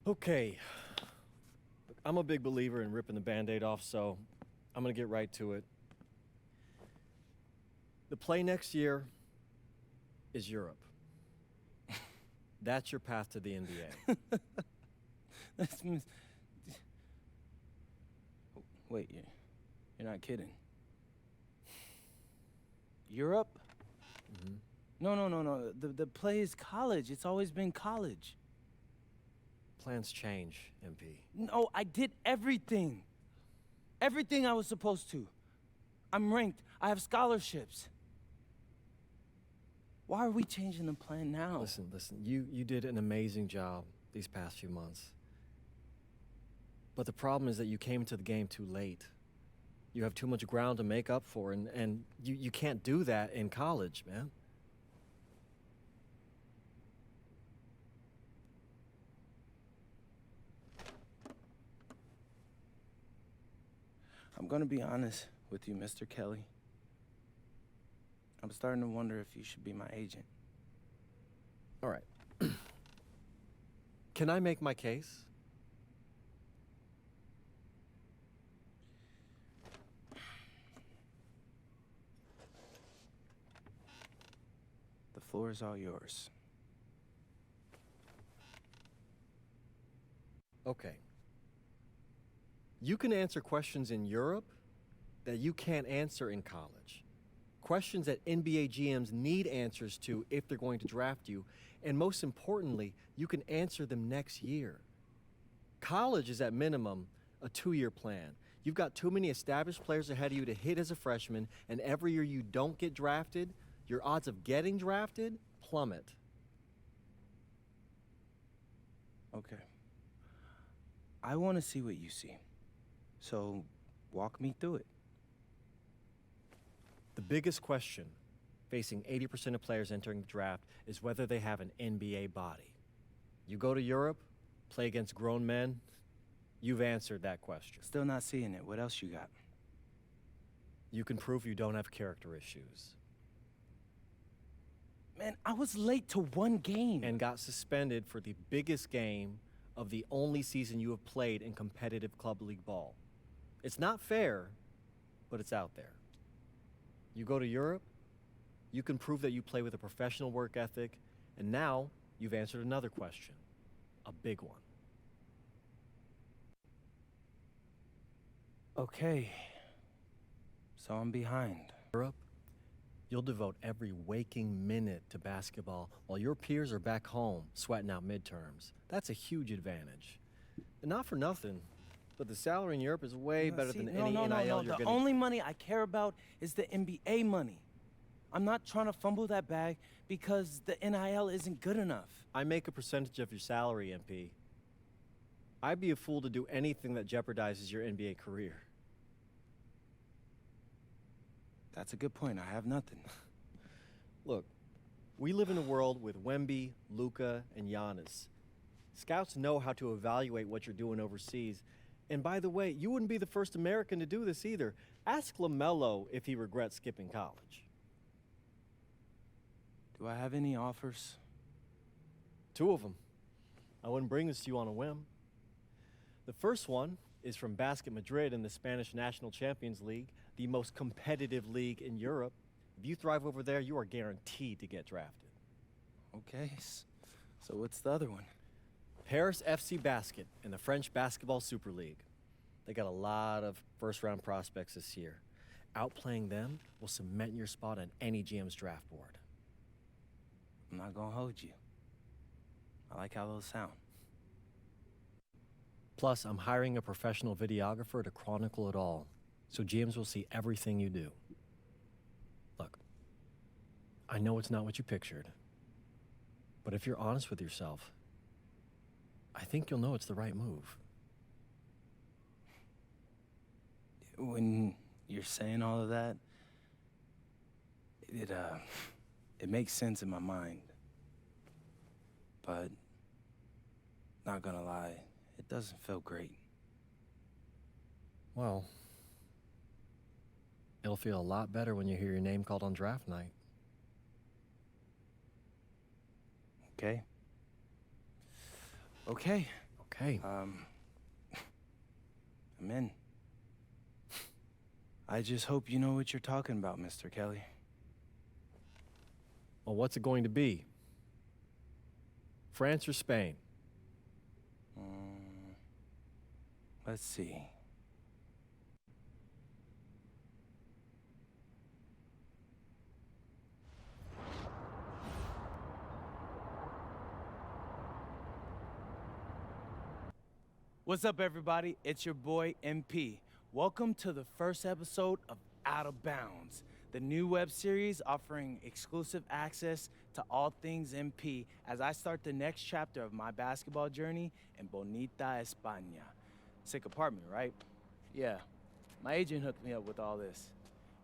Okay. Look, I'm a big believer in ripping the Band-Aid off, so I'm gonna get right to it. The play next year is Europe. That's your path to the NBA. Wait, you're not kidding. Europe? Mm-hmm. No. The play is college. It's always been college. Plans change, MP. No, I did everything. Everything I was supposed to. I'm ranked. I have scholarships. Why are we changing the plan now? Listen. You did an amazing job these past few months. But the problem is that you came into the game too late. You have too much ground to make up for, and you can't do that in college, man. I'm gonna be honest with you, Mr. Kelly. I'm starting to wonder if you should be my agent. All right. Can I make my case? The floor is all yours. Okay. You can answer questions in Europe that you can't answer in college. Questions that NBA GMs need answers to if they're going to draft you. And most importantly, you can answer them next year. College is at minimum a 2-year plan. You've got too many established players ahead of you to hit as a freshman, and every year you don't get drafted, your odds of getting drafted plummet. Okay. I want to see what you see. So, walk me through it. The biggest question facing 80% of players entering the draft is whether they have an NBA body. You go to Europe, play against grown men, you've answered that question. Still not seeing it. What else you got? You can prove you don't have character issues. Man, I was late to one game. And got suspended for the biggest game of the only season you have played in competitive club league ball. It's not fair, but it's out there. You go to Europe, you can prove that you play with a professional work ethic, and now you've answered another question, a big one. Okay. So I'm behind. Europe, you'll devote every waking minute to basketball while your peers are back home sweating out midterms. That's a huge advantage. And not for nothing, but the salary in Europe is way better than any NIL you're The getting. only money I care about is the NBA money. I'm not trying to fumble that bag because the NIL isn't good enough. I make a percentage of your salary, MP. I'd be a fool to do anything that jeopardizes your NBA career. That's a good point. I have nothing. Look, we live in a world with Wemby, Luka, and Giannis. Scouts know how to evaluate what you're doing overseas. And by the way, you wouldn't be the first American to do this either. Ask LaMelo if he regrets skipping college. Do I have any offers? 2 of them. I wouldn't bring this to you on a whim. The first one is from Basket Madrid in the Spanish National Champions League, the most competitive league in Europe. If you thrive over there, you are guaranteed to get drafted. Okay, so what's the other one? Paris FC Basket in the French Basketball Super League. They got a lot of first-round prospects this year. Outplaying them will cement your spot on any GM's draft board. I'm not gonna hold you. I like how those sound. Plus, I'm hiring a professional videographer to chronicle it all, so GMs will see everything you do. Look, I know it's not what you pictured, but if you're honest with yourself, I think you'll know it's the right move. When you're saying all of that, it makes sense in my mind. But, not gonna lie, it doesn't feel great. Well, it'll feel a lot better when you hear your name called on draft night. Okay? Okay. Okay. I'm in. I just hope you know what you're talking about, Mr. Kelly. Well, what's it going to be? France or Spain? Let's see. What's up, everybody? It's your boy, MP. Welcome to the first episode of Out of Bounds, the new web series offering exclusive access to all things MP as I start the next chapter of my basketball journey in Bonita, España. Sick apartment, right? Yeah, my agent hooked me up with all this.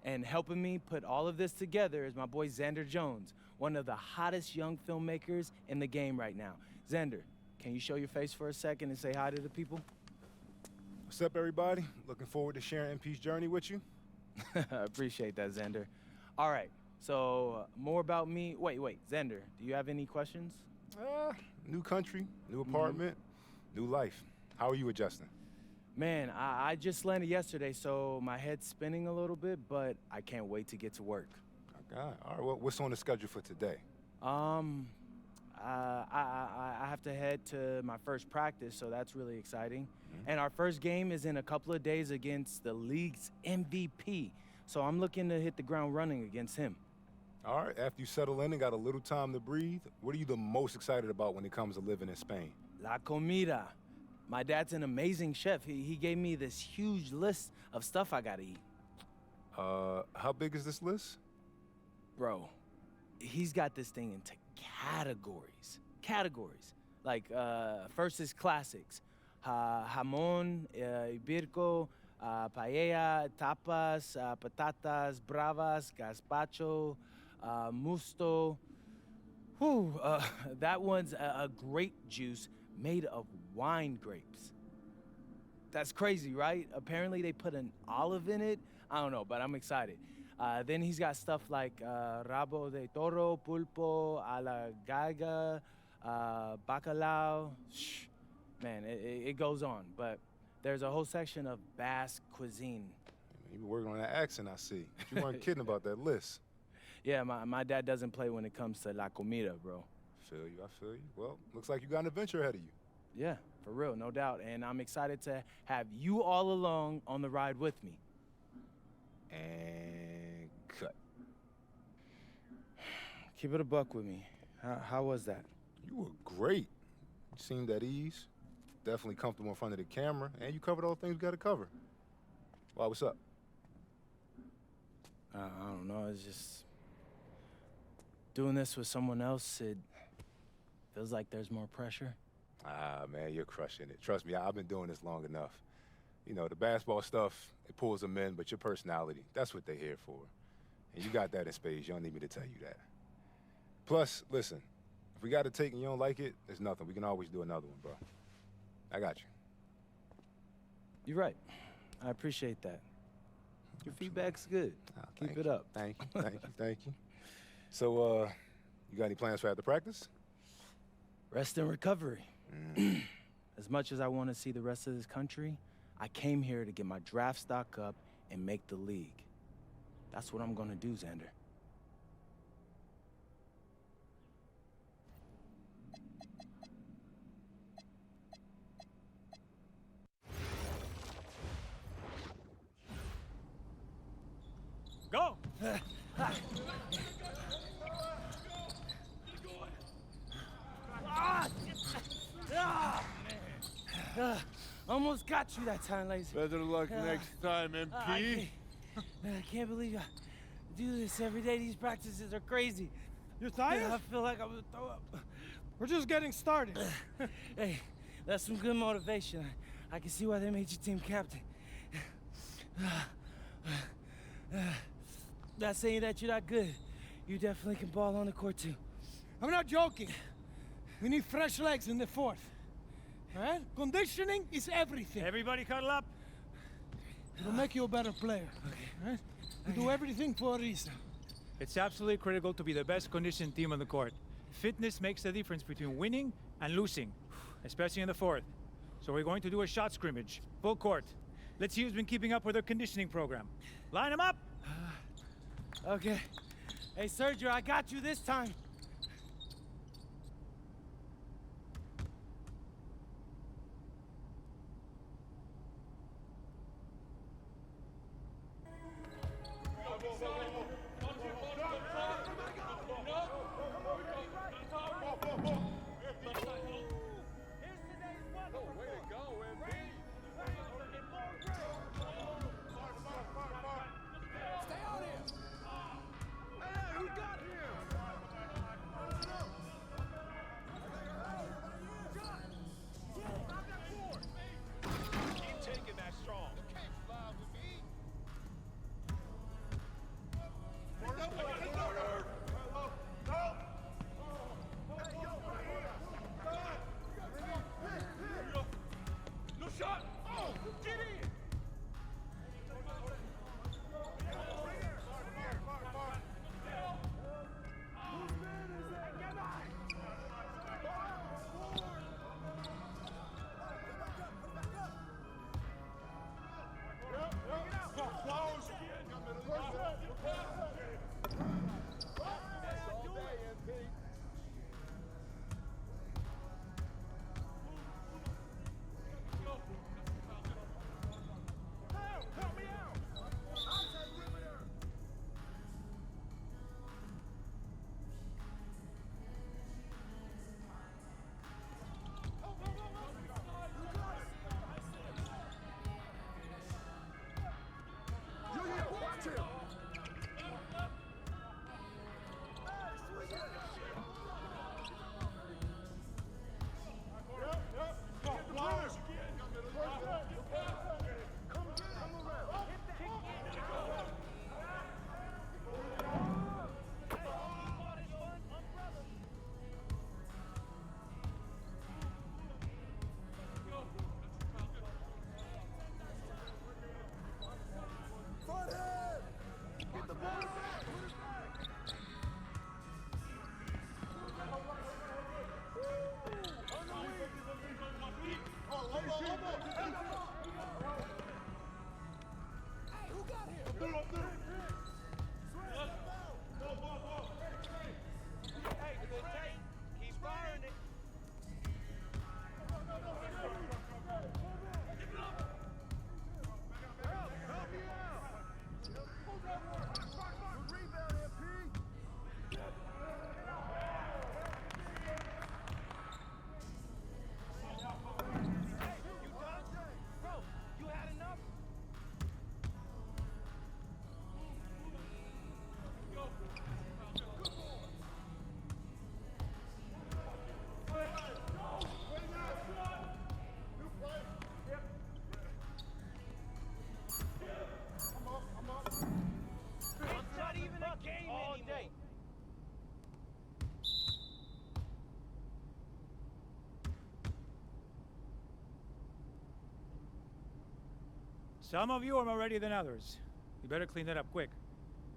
And helping me put all of this together is my boy Xander Jones, one of the hottest young filmmakers in the game right now. Xander, can you show your face for a second and say hi to the people? What's up, everybody? Looking forward to sharing MP's journey with you. I appreciate that, Xander. All right, so more about me. Wait, Xander, do you have any questions? New country, new apartment, new life. How are you adjusting? Man, I just landed yesterday, so my head's spinning a little bit, but I can't wait to get to work. Okay. All right, well, what's on the schedule for today? I have to head to my first practice, so that's really exciting. And our first game is in a couple of days against the league's MVP, so I'm looking to hit the ground running against him. All right, after you settle in and got a little time to breathe, what are you the most excited about when it comes to living in Spain? La comida. My dad's an amazing chef. He gave me this huge list of stuff I gotta eat. How big is this list? Bro, he's got this thing into categories. Like, first is classics. Jamón, ibirco, paella, tapas, patatas bravas, gazpacho, musto. That one's a grape juice made of wine grapes. That's crazy, right? Apparently they put an olive in it. I don't know, but I'm excited. Then he's got stuff like rabo de toro, pulpo, a la galga, bacalao. Man, it goes on. But there's a whole section of Basque cuisine. You been working on that accent, I see. You weren't kidding about that list. Yeah, my dad doesn't play when it comes to la comida, bro. I feel you. Well, looks like you got an adventure ahead of you. Yeah, for real, no doubt. And I'm excited to have you all along on the ride with me. And cut. Keep it a buck with me. How was that? You were great. You seemed at ease. Definitely comfortable in front of the camera, and you covered all the things we got to cover. Why, what's up? I don't know, it's just... doing this with someone else, it feels like there's more pressure. Ah, man, you're crushing it. Trust me, I've been doing this long enough. You know, the basketball stuff, it pulls them in, but your personality, that's what they're here for. And you got that in spades. You don't need me to tell you that. Plus, listen, if we got to take and you don't like it, there's nothing. We can always do another one, bro. I got you. You're right. I appreciate that. Your feedback's good. Keep it up. Thank you. So, you got any plans for after practice? Rest and recovery. As much as I want to see the rest of this country, I came here to get my draft stock up and make the league. That's what I'm gonna do, Xander. Go! Almost got you that time, Lazy. Better luck next time, MP. I can't believe I do this every day. These practices are crazy. You're tired? I feel like I'm gonna throw up. We're just getting started. Hey, that's some good motivation. I can see why they made you team captain. Not saying that you're not good. You definitely can ball on the court, too. I'm not joking. We need fresh legs in the fourth. All right? Conditioning is everything. Everybody cuddle up. It'll make you a better player. Okay. All right? We do everything for a reason. It's absolutely critical to be the best conditioned team on the court. Fitness makes the difference between winning and losing, especially in the fourth. So we're going to do a shot scrimmage. Full court. Let's see who's been keeping up with their conditioning program. Line them up! Okay. Hey, Sergio, I got you this time. Some of you are more ready than others. You better clean it up quick.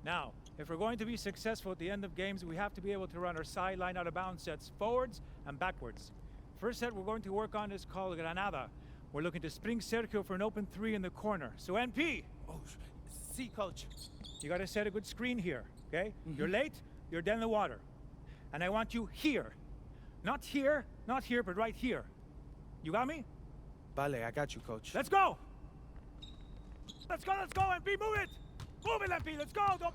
Now, if we're going to be successful at the end of games, we have to be able to run our sideline out of bounds sets forwards and backwards. First set we're going to work on is called Granada. We're looking to spring Sergio for an open three in the corner. So NP, Oh, see, coach. you gotta set a good screen here, okay? You're late, you're dead in the water. And I want you here. Not here, not here, but right here. You got me? Vale, I got you, coach. Let's go! Let's go, MP, move it! Move it, MP, let's go! Don't...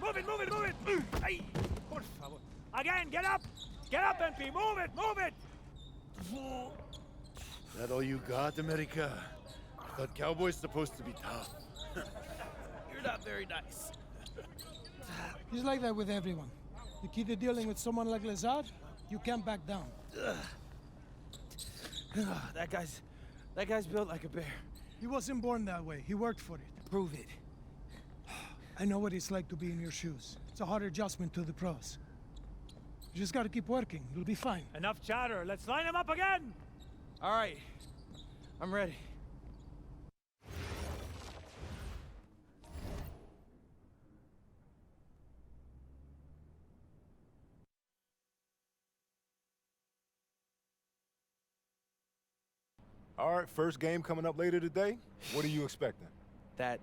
Move it! Ay, por favor. Again, get up! Get up, MP, move it! That all you got, America? I thought cowboys supposed to be tough. You're not very nice. He's like that with everyone. You keep dealing with someone like Lazard, you can't back down. That guy's built like a bear. He wasn't born that way. He worked for it. Prove it. I know what it's like to be in your shoes. It's a hard adjustment to the pros. You just gotta keep working. You'll be fine. Enough chatter, let's line them up again! All right, I'm ready. All right, first game coming up later today. What are you expecting? That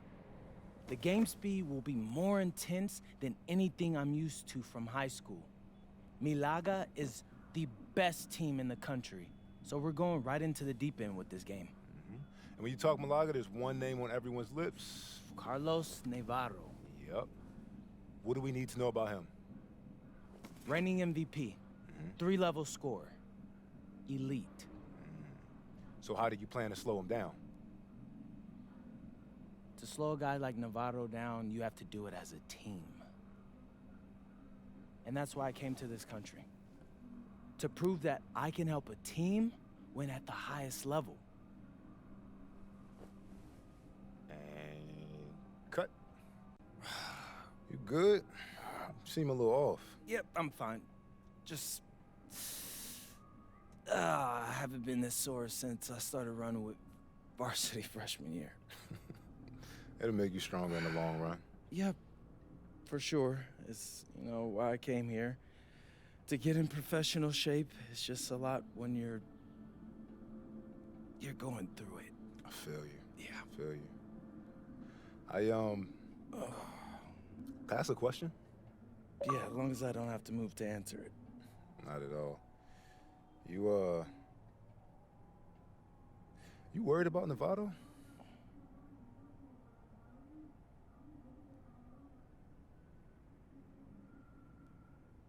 the game speed will be more intense than anything I'm used to from high school. Malaga is the best team in the country, so we're going right into the deep end with this game. And when you talk Malaga, there's one name on everyone's lips. Carlos Navarro. Yep. What do we need to know about him? Reigning MVP, 3-level scorer, elite. So how do you plan to slow him down? To slow a guy like Navarro down, you have to do it as a team. And that's why I came to this country. To prove that I can help a team win at the highest level. And cut. You good? You seem a little off. Yep, I'm fine. Just... I haven't been this sore since I started running with varsity freshman year. It'll make you stronger in the long run. Yep, for sure. It's, why I came here. To get in professional shape, it's just a lot when you're going through it. I feel you. Yeah. I feel you. Can I ask a question? Yeah, as long as I don't have to move to answer it. Not at all. You worried about Novato?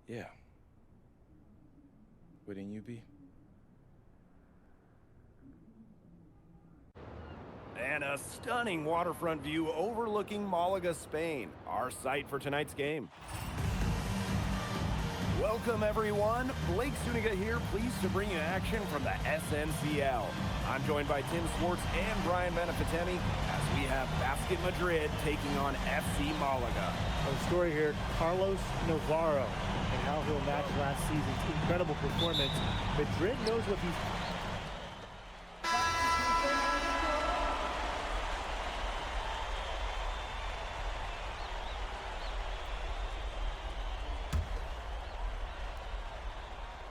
Yeah. Wouldn't you be? And a stunning waterfront view overlooking Malaga, Spain, our site for tonight's game. Welcome, everyone. Blake Zuniga here, pleased to bring you action from the SNCL. I'm joined by Tim Swartz and Brian Benefitemi as we have Basket Madrid taking on FC Malaga. The story here, Carlos Navarro, and how he'll match last season's incredible performance. Madrid knows what he's...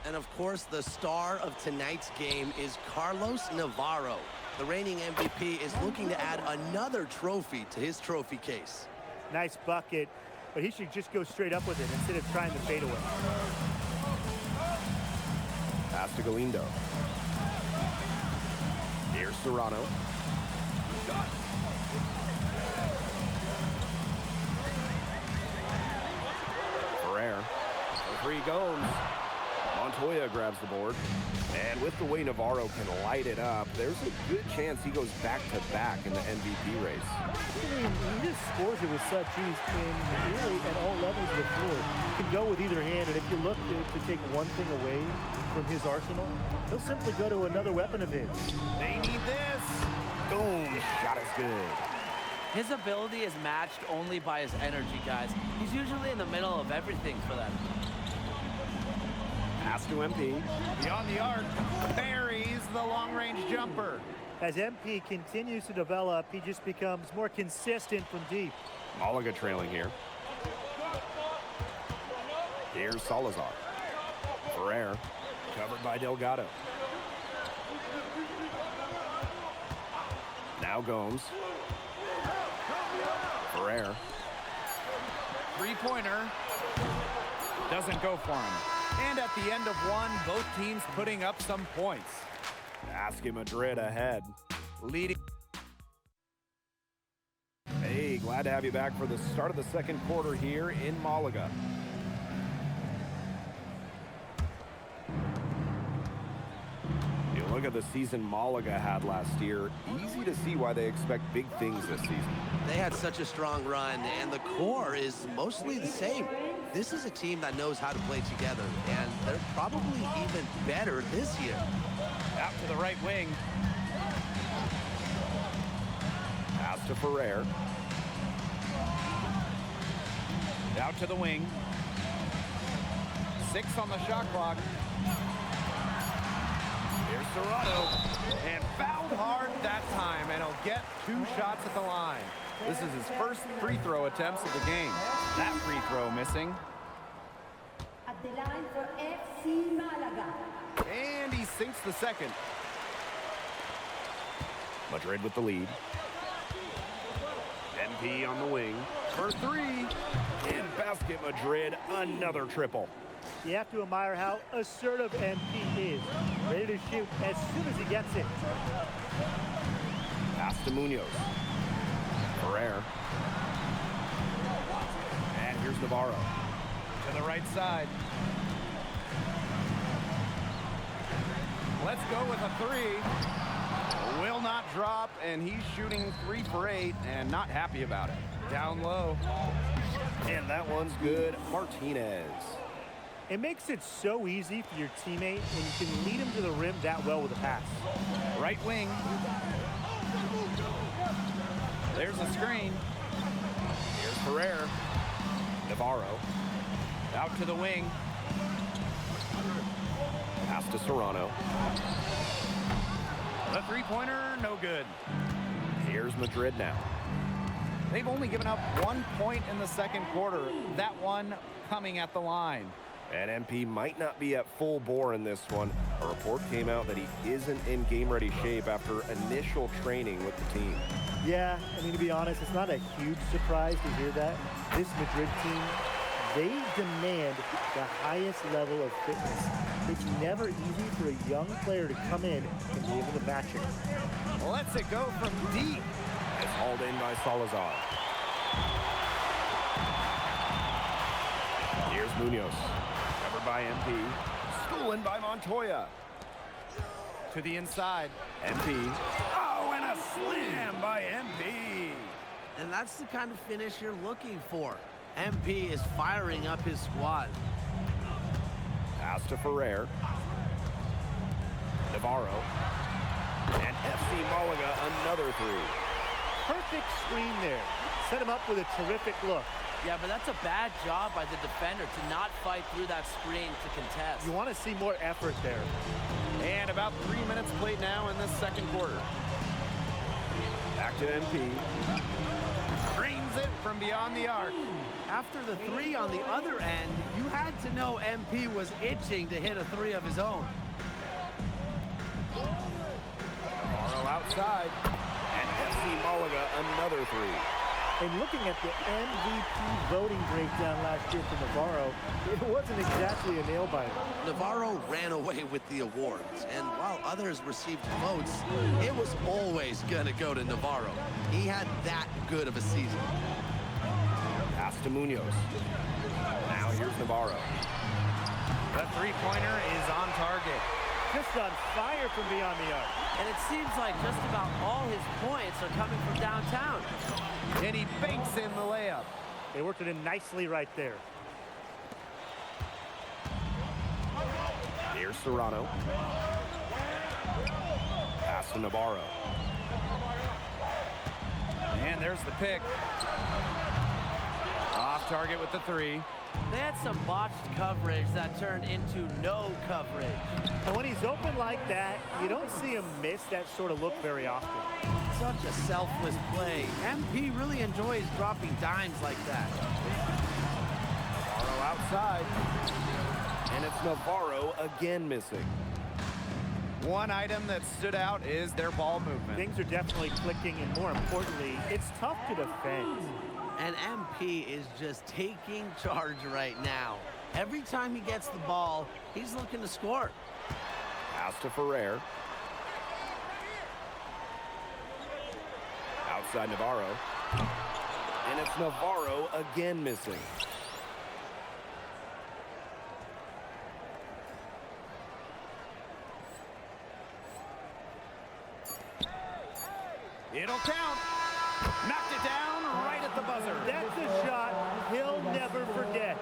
And of course, the star of tonight's game is Carlos Navarro. The reigning MVP is looking to add another trophy to his trophy case. Nice bucket, but he should just go straight up with it instead of trying to fade away. Pass to Galindo. Here's Serrano. Ferrer. For three goes. Montoya grabs the board. And with the way Navarro can light it up, there's a good chance he goes back-to-back in the MVP race. I mean, he just scores it with such ease and really at all levels of the floor. He can go with either hand, and if you look to take one thing away from his arsenal, he'll simply go to another weapon of his. They need this. Boom. Shot is good. His ability is matched only by his energy, guys. He's usually in the middle of everything for them. Pass to MP. Beyond the arc, buries the long-range jumper. As MP continues to develop, he just becomes more consistent from deep. Malaga trailing here. Here's Salazar. Ferrer, covered by Delgado. Now Gomes. Ferrer. Three-pointer. Doesn't go for him. And at the end of one, both teams putting up some points. Basket Madrid ahead. Leading. Hey, glad to have you back for the start of the second quarter here in Malaga. You look at the season Malaga had last year, easy to see why they expect big things this season. They had such a strong run, and the core is mostly the same. This is a team that knows how to play together, and they're probably even better this year. Out to the right wing. Pass to Ferrer. Out to the wing. 6 on the shot clock. Here's Serrano. And fouled hard that time, and he'll get 2 shots at the line. This is his first free throw attempts of the game. That free throw missing. At the line for FC Malaga. And he sinks the second. Madrid with the lead. MP on the wing for three. And basket Madrid, another triple. You have to admire how assertive MP is. Ready to shoot as soon as he gets it. Pass to Munoz. Ferrer. And here's Navarro. To the right side. Let's go with a three. Will not drop, and he's shooting 3 for 8 and not happy about it. Down low. And that one's good. Martinez. It makes it so easy for your teammate when you can lead him to the rim that well with a pass. Right wing. There's a screen. Here's Ferrer. Navarro. Out to the wing. Pass to Serrano. The three-pointer, no good. Here's Madrid now. They've only given up 1 point in the second quarter. That one coming at the line. And MP might not be at full bore in this one. A report came out that he isn't in game-ready shape after initial training with the team. Yeah, I mean, to be honest, it's not a huge surprise to hear that. This Madrid team, they demand the highest level of fitness. It's never easy for a young player to come in and be able to match it. Lets it go from deep. It's hauled in by Salazar. Here's Munoz. Covered by MP. Stolen by Montoya. To the inside. MP. Oh, and a slam by MP. And that's the kind of finish you're looking for. MP is firing up his squad. Pass to Ferrer. Navarro. And FC Malaga, another three. Perfect screen there. Set him up with a terrific look. Yeah, but that's a bad job by the defender to not fight through that screen to contest. You want to see more effort there. And about 3 minutes played now in this second quarter. Back to MP. Drains it from beyond the arc. After the three on the other end, you had to know MP was itching to hit a three of his own. Navarro outside. And FC Malaga, another three. And looking at the MVP voting breakdown last year for Navarro, it wasn't exactly a nail-biter. Navarro ran away with the awards, and while others received votes, it was always going to go to Navarro. He had that good of a season. Pass to Munoz. Now here's Navarro. The three-pointer is on target. Just on fire from beyond the arc. And it seems like just about all his points are coming from downtown. And he banks in the layup. They worked it in nicely right there. Here's Serrano. Pass to Navarro. And there's the pick. Off target with the three. They had some botched coverage that turned into no coverage. And when he's open like that, you don't see him miss that sort of look very often. Such a selfless play. MP really enjoys dropping dimes like that. Navarro outside. And it's Navarro again missing. One item that stood out is their ball movement. Things are definitely clicking, and more importantly, it's tough to defend. And MP is just taking charge right now. Every time he gets the ball, he's looking to score. Pass to Ferrer. Outside Navarro. And it's Navarro again missing. It'll count. Knocked it down right at the buzzer. That's a shot he'll never forget.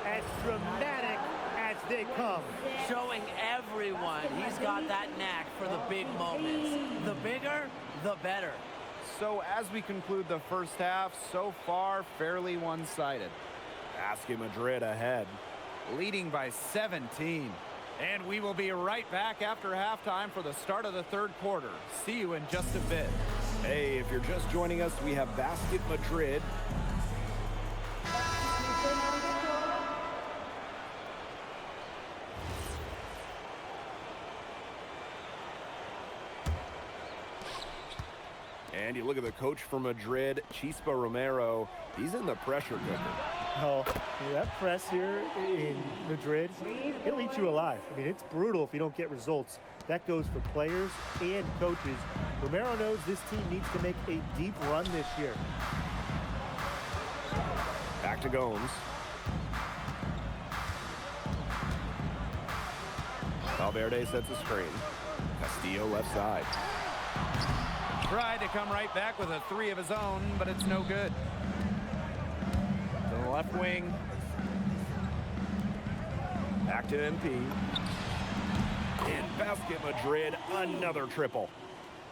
As dramatic as they come. Showing everyone he's got that knack for the big moments. The bigger, the better. So as we conclude the first half, so far fairly one-sided. Basket Madrid ahead. Leading by 17. And we will be right back after halftime for the start of the third quarter. See you in just a bit. Hey, if you're just joining us, we have Basket Madrid. And you look at the coach from Madrid, Chispa Romero. He's in the pressure cooker. Oh, that press here in Madrid, it'll eat you alive. I mean, it's brutal if you don't get results. That goes for players and coaches. Romero knows this team needs to make a deep run this year. Back to Gomes. Valverde sets a screen. Castillo left side. Tried to come right back with a three of his own, but it's no good. To the left wing. Back to MP. And Basket Madrid, another triple.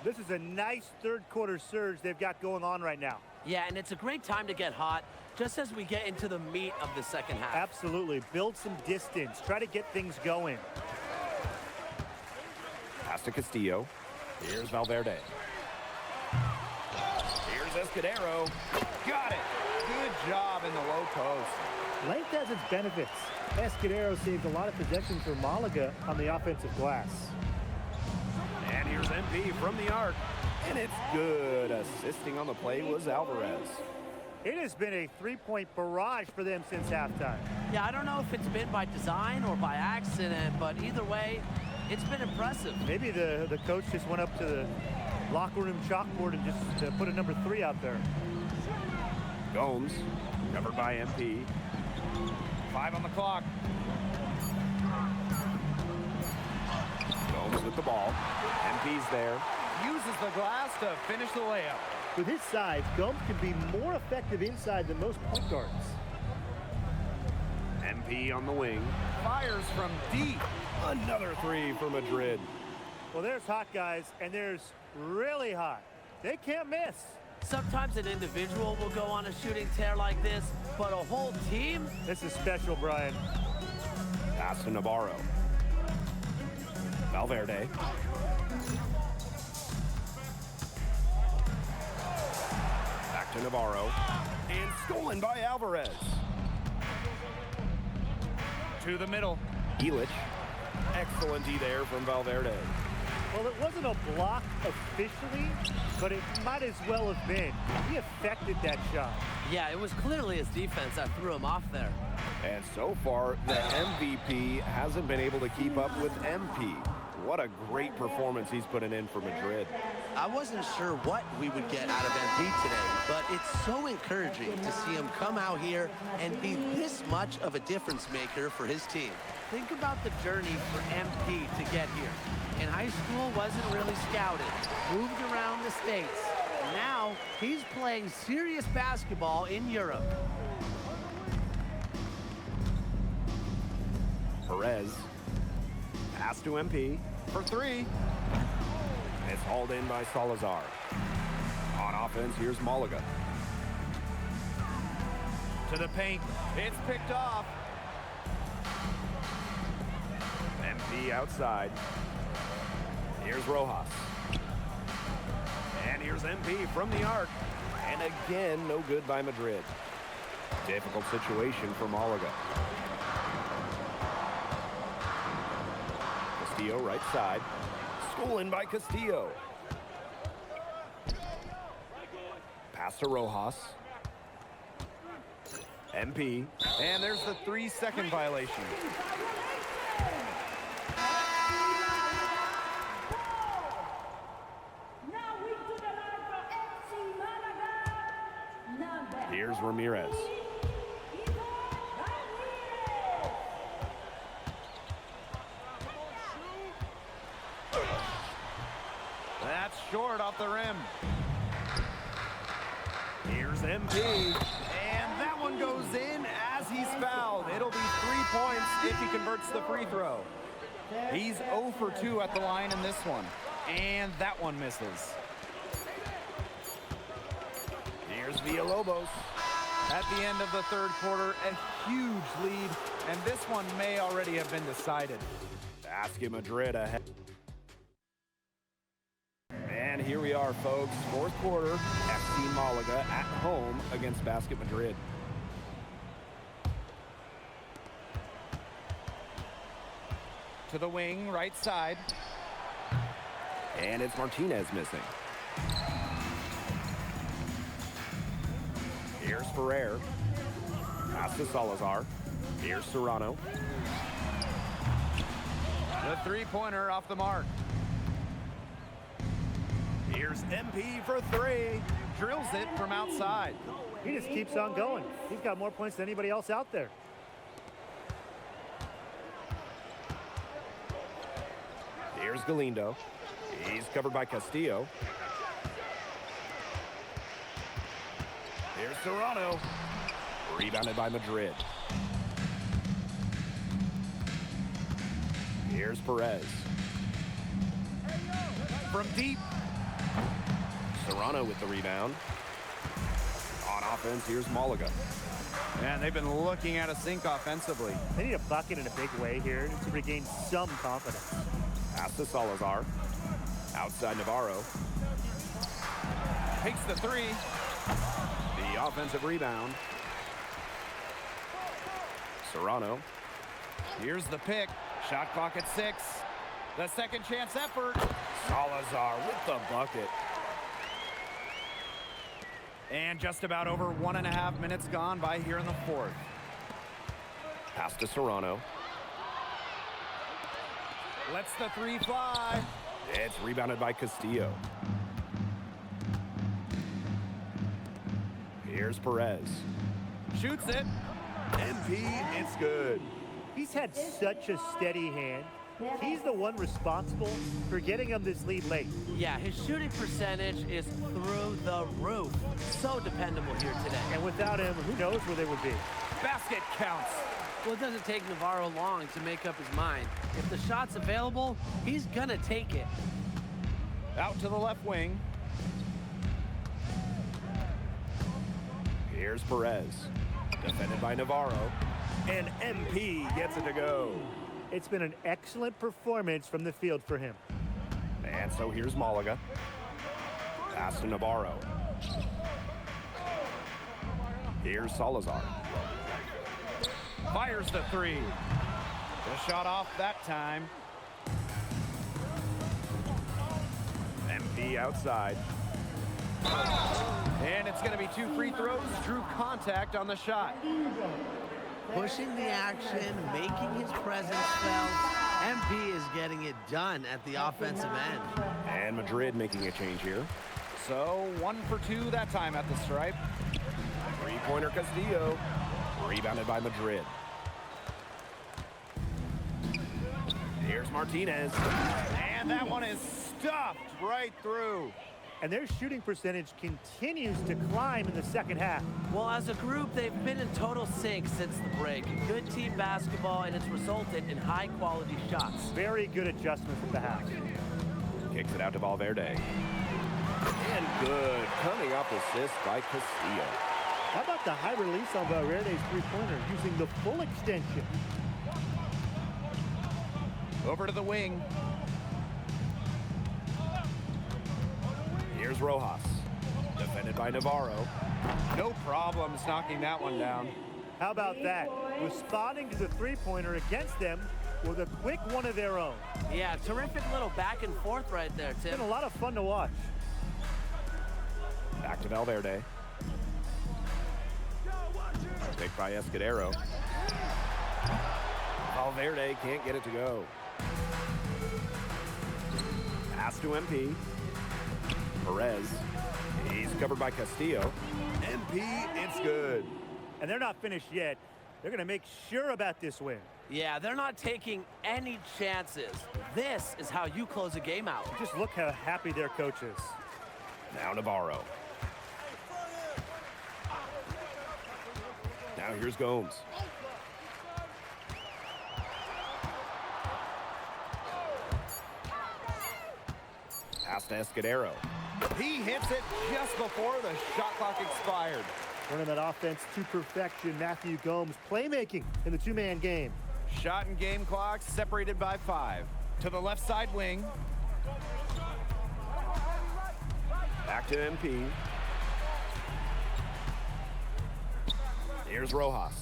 This is a nice third quarter surge they've got going on right now. Yeah, and it's a great time to get hot, just as we get into the meat of the second half. Absolutely. Build some distance. Try to get things going. Pass to Castillo. Here's Valverde. Here's Escudero. Got it. Good job in the low post. Length has its benefits. Escudero saved a lot of possession for Malaga on the offensive glass. And here's MP from the arc. And it's good. Assisting on the play was Alvarez. It has been a three-point barrage for them since halftime. Yeah, I don't know if it's been by design or by accident, but either way, it's been impressive. Maybe the coach just went up to the locker room chalkboard and just put a number 3 out there. Gomes, covered by MP. 5 on the clock. Gomes with the ball. MP's there. Uses the glass to finish the layup. With his size, Gomes can be more effective inside than most point guards. MP on the wing. Fires from deep. Another three for Madrid. Well, there's hot guys, and there's really hot. They can't miss. Sometimes an individual will go on a shooting tear like this, but a whole team? This is special, Brian. Pass to Navarro. Valverde. Back to Navarro. And stolen by Alvarez. To the middle. Illich. Excellent D there from Valverde. Well, it wasn't a block officially, but it might as well have been. He affected that shot. Yeah, it was clearly his defense that threw him off there. And so far, the MVP hasn't been able to keep up with MP. What a great performance he's putting in for Madrid. I wasn't sure what we would get out of MP today, but it's so encouraging to see him come out here and be this much of a difference maker for his team. Think about the journey for MP to get here. In high school, wasn't really scouted, moved around the States. Now, he's playing serious basketball in Europe. Perez. Pass to MP. For 3. It's hauled in by Salazar. On offense, here's Malaga. To the paint. It's picked off. MP outside. Here's Rojas. And here's MP from the arc. And again, no good by Madrid. Difficult situation for Malaga. Castillo right side. Stolen by Castillo. Pass to Rojas. MP. And there's the 3-second violation. Here's Ramirez. That's short off the rim. Here's MP. And that one goes in as he's fouled. It'll be 3 points if he converts the free throw. He's 0 for 2 at the line in this one. And that one misses. Here's Villalobos. At the end of the third quarter, a huge lead, and this one may already have been decided. Basket Madrid ahead. And here we are, folks. Fourth quarter, FC Malaga at home against Basket Madrid. To the wing, right side. And it's Martinez missing. Here's Ferrer. Pass to Salazar. Here's Serrano. The three-pointer off the mark. Here's MP for three. Drills it from outside. He just keeps on going. He's got more points than anybody else out there. Here's Galindo. He's covered by Castillo. Here's Serrano. Rebounded by Madrid. Here's Perez. From deep. Serrano with the rebound. On offense, here's Malaga. Man, they've been looking at a sink offensively. They need a bucket in a big way here to regain some confidence. Pass to Salazar. Outside Navarro. Takes the three. The offensive rebound. Serrano. Here's the pick. Shot clock at 6. The second chance effort. Salazar with the bucket. And just about over 1.5 minutes gone by here in the fourth. Pass to Serrano. Lets the three fly. It's rebounded by Castillo. Here's Perez. Shoots it. MP, it's good. He's had such a steady hand. He's the one responsible for getting him this lead late. Yeah, his shooting percentage is through the roof. So dependable here today. And without him, who knows where they would be. Basket counts. Well, it doesn't take Navarro long to make up his mind. If the shot's available, he's gonna take it. Out to the left wing. Here's Perez. Defended by Navarro. And MP gets it to go. It's been an excellent performance from the field for him. And so here's Malaga. Pass to Navarro. Here's Salazar. Fires the three. The shot off that time. MP outside. And it's going to be 2 free throws. Drew contact on the shot. Pushing the action, making his presence felt. MP is getting it done at the offensive end. And Madrid making a change here. So 1 for 2 that time at the stripe. Three-pointer Castillo. Rebounded by Madrid. Here's Martinez. And that one is stuffed right through. And their shooting percentage continues to climb in the second half. Well, as a group, they've been in total sync since the break. Good team basketball, and it's resulted in high-quality shots. Very good adjustments at the half. Kicks it out to Valverde. And good. Coming up assist by Castillo. How about the high release on Valverde's three-pointer using the full extension? Over to the wing. Here's Rojas. Defended by Navarro. No problems knocking that one down. How about that? Responding to the three-pointer against them with a quick one of their own. Yeah, terrific little back and forth right there, Tim. It's been a lot of fun to watch. Back to Valverde. Picked by Escudero. Valverde can't get it to go. Pass to MP. Perez. He's covered by Castillo. MP, it's good. And they're not finished yet. They're going to make sure about this win. Yeah, they're not taking any chances. This is how you close a game out. Just look how happy their coach is. Now Navarro. Now here's Gomes. Pass to Escudero. He hits it just before the shot clock expired. Running that offense to perfection, Matthew Gomes. Playmaking in the two-man game. Shot and game clock separated by 5. To the left side wing. Back to MP. Here's Rojas.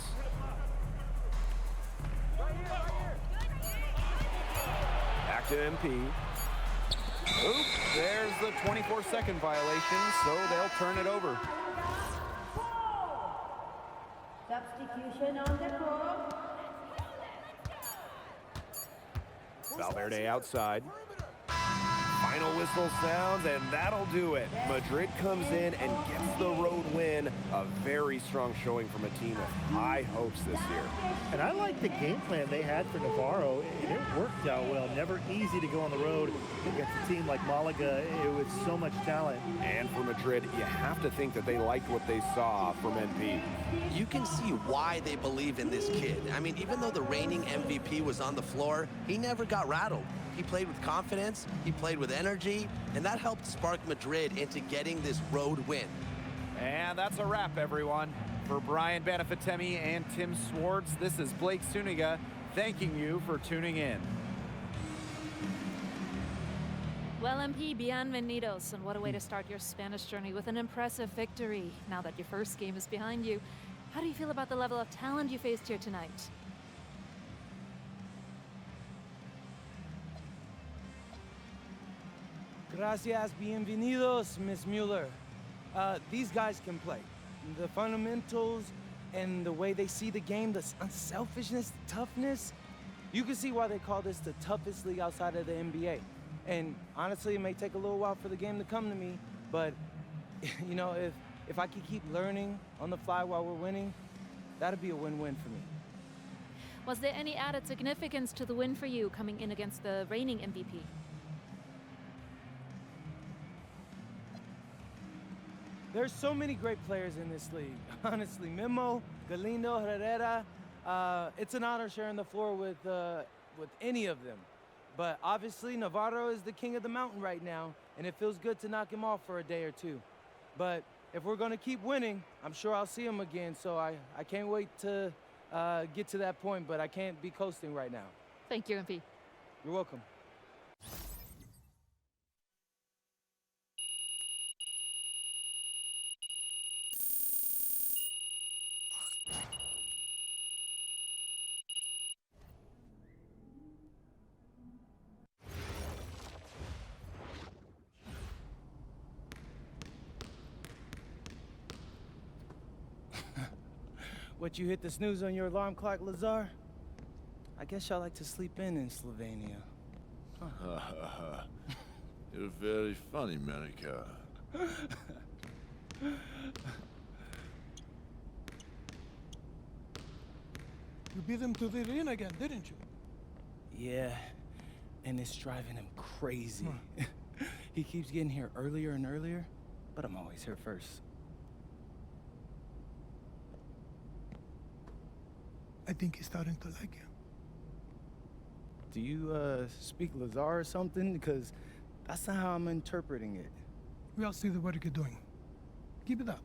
Back to MP. Oop, there's the 24-second violation, so they'll turn it over. Substitution on the court. Valverde outside. Final whistle sounds, and that'll do it. Madrid comes in and gets the road win. A very strong showing from a team with high hopes this year. And I like the game plan they had for Navarro. It worked out well. Never easy to go on the road against a team like Malaga with so much talent. And for Madrid, you have to think that they liked what they saw from NP. You can see why they believe in this kid. I mean, even though the reigning MVP was on the floor, he never got rattled. He played with confidence, he played with energy, and that helped spark Madrid into getting this road win. And that's a wrap, everyone. For Brian Benefitemi and Tim Swartz, this is Blake Suniga thanking you for tuning in. Well, MP, bienvenidos, and what a way to start your Spanish journey with an impressive victory. Now that your first game is behind you, how do you feel about the level of talent you faced here tonight? Gracias, bienvenidos, Miss Mueller. These guys can play. The fundamentals and the way they see the game, the unselfishness, the toughness. You can see why they call this the toughest league outside of the NBA. And honestly, it may take a little while for the game to come to me, but you know, if I could keep learning on the fly while we're winning, that'd be a win-win for me. Was there any added significance to the win for you coming in against the reigning MVP? There's so many great players in this league. Honestly, Memo, Galindo, Herrera, it's an honor sharing the floor with any of them. But obviously, Navarro is the king of the mountain right now, and it feels good to knock him off for a day or two. But if we're going to keep winning, I'm sure I'll see him again, so I can't wait to get to that point, but I can't be coasting right now. Thank you, MP. You're welcome. What, you hit the snooze on your alarm clock, Lazar? I guess y'all like to sleep in Slovenia. Huh. You're very funny, Monica. You beat them to the arena again, didn't you? Yeah, and it's driving him crazy. He keeps getting here earlier and earlier, but I'm always here first. I think he's starting to like you. Do you speak Lazar or something? Because that's not how I'm interpreting it. We all see the work you're doing. Keep it up.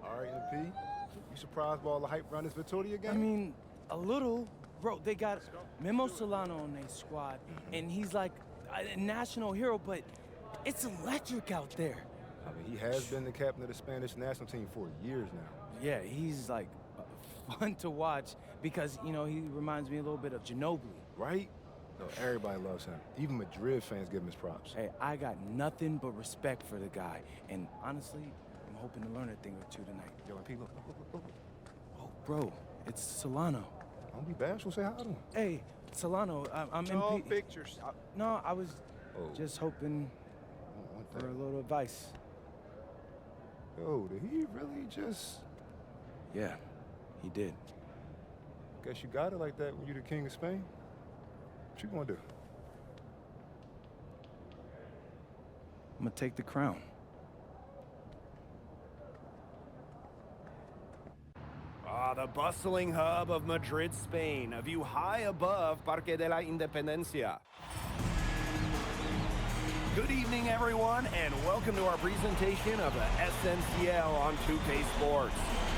All right, MP. You surprised by all the hype around this Victoria game? I mean, a little. Bro, they got Memo Solano on their squad, and he's like a national hero, but it's electric out there. I mean, he has been the captain of the Spanish national team for years now. Yeah, he's like fun to watch because, you know, he reminds me a little bit of Ginobili. Right? No, everybody loves him. Even Madrid fans give him his props. Hey, I got nothing but respect for the guy, and honestly, I'm hoping to learn a thing or two tonight. Yo, MP, look. Oh, bro, it's Solano. Don't be bashful, say hi to him. Hey, Solano, I'm No MP. pictures. No, I was just hoping for a little advice. Yo, did he really just... Yeah, he did. Guess you got it like that when you're the king of Spain. What you gonna do? I'm gonna take the crown. The bustling hub of Madrid, Spain, a view high above Parque de la Independencia. Good evening, everyone, and welcome to our presentation of the SNCL on 2K Sports.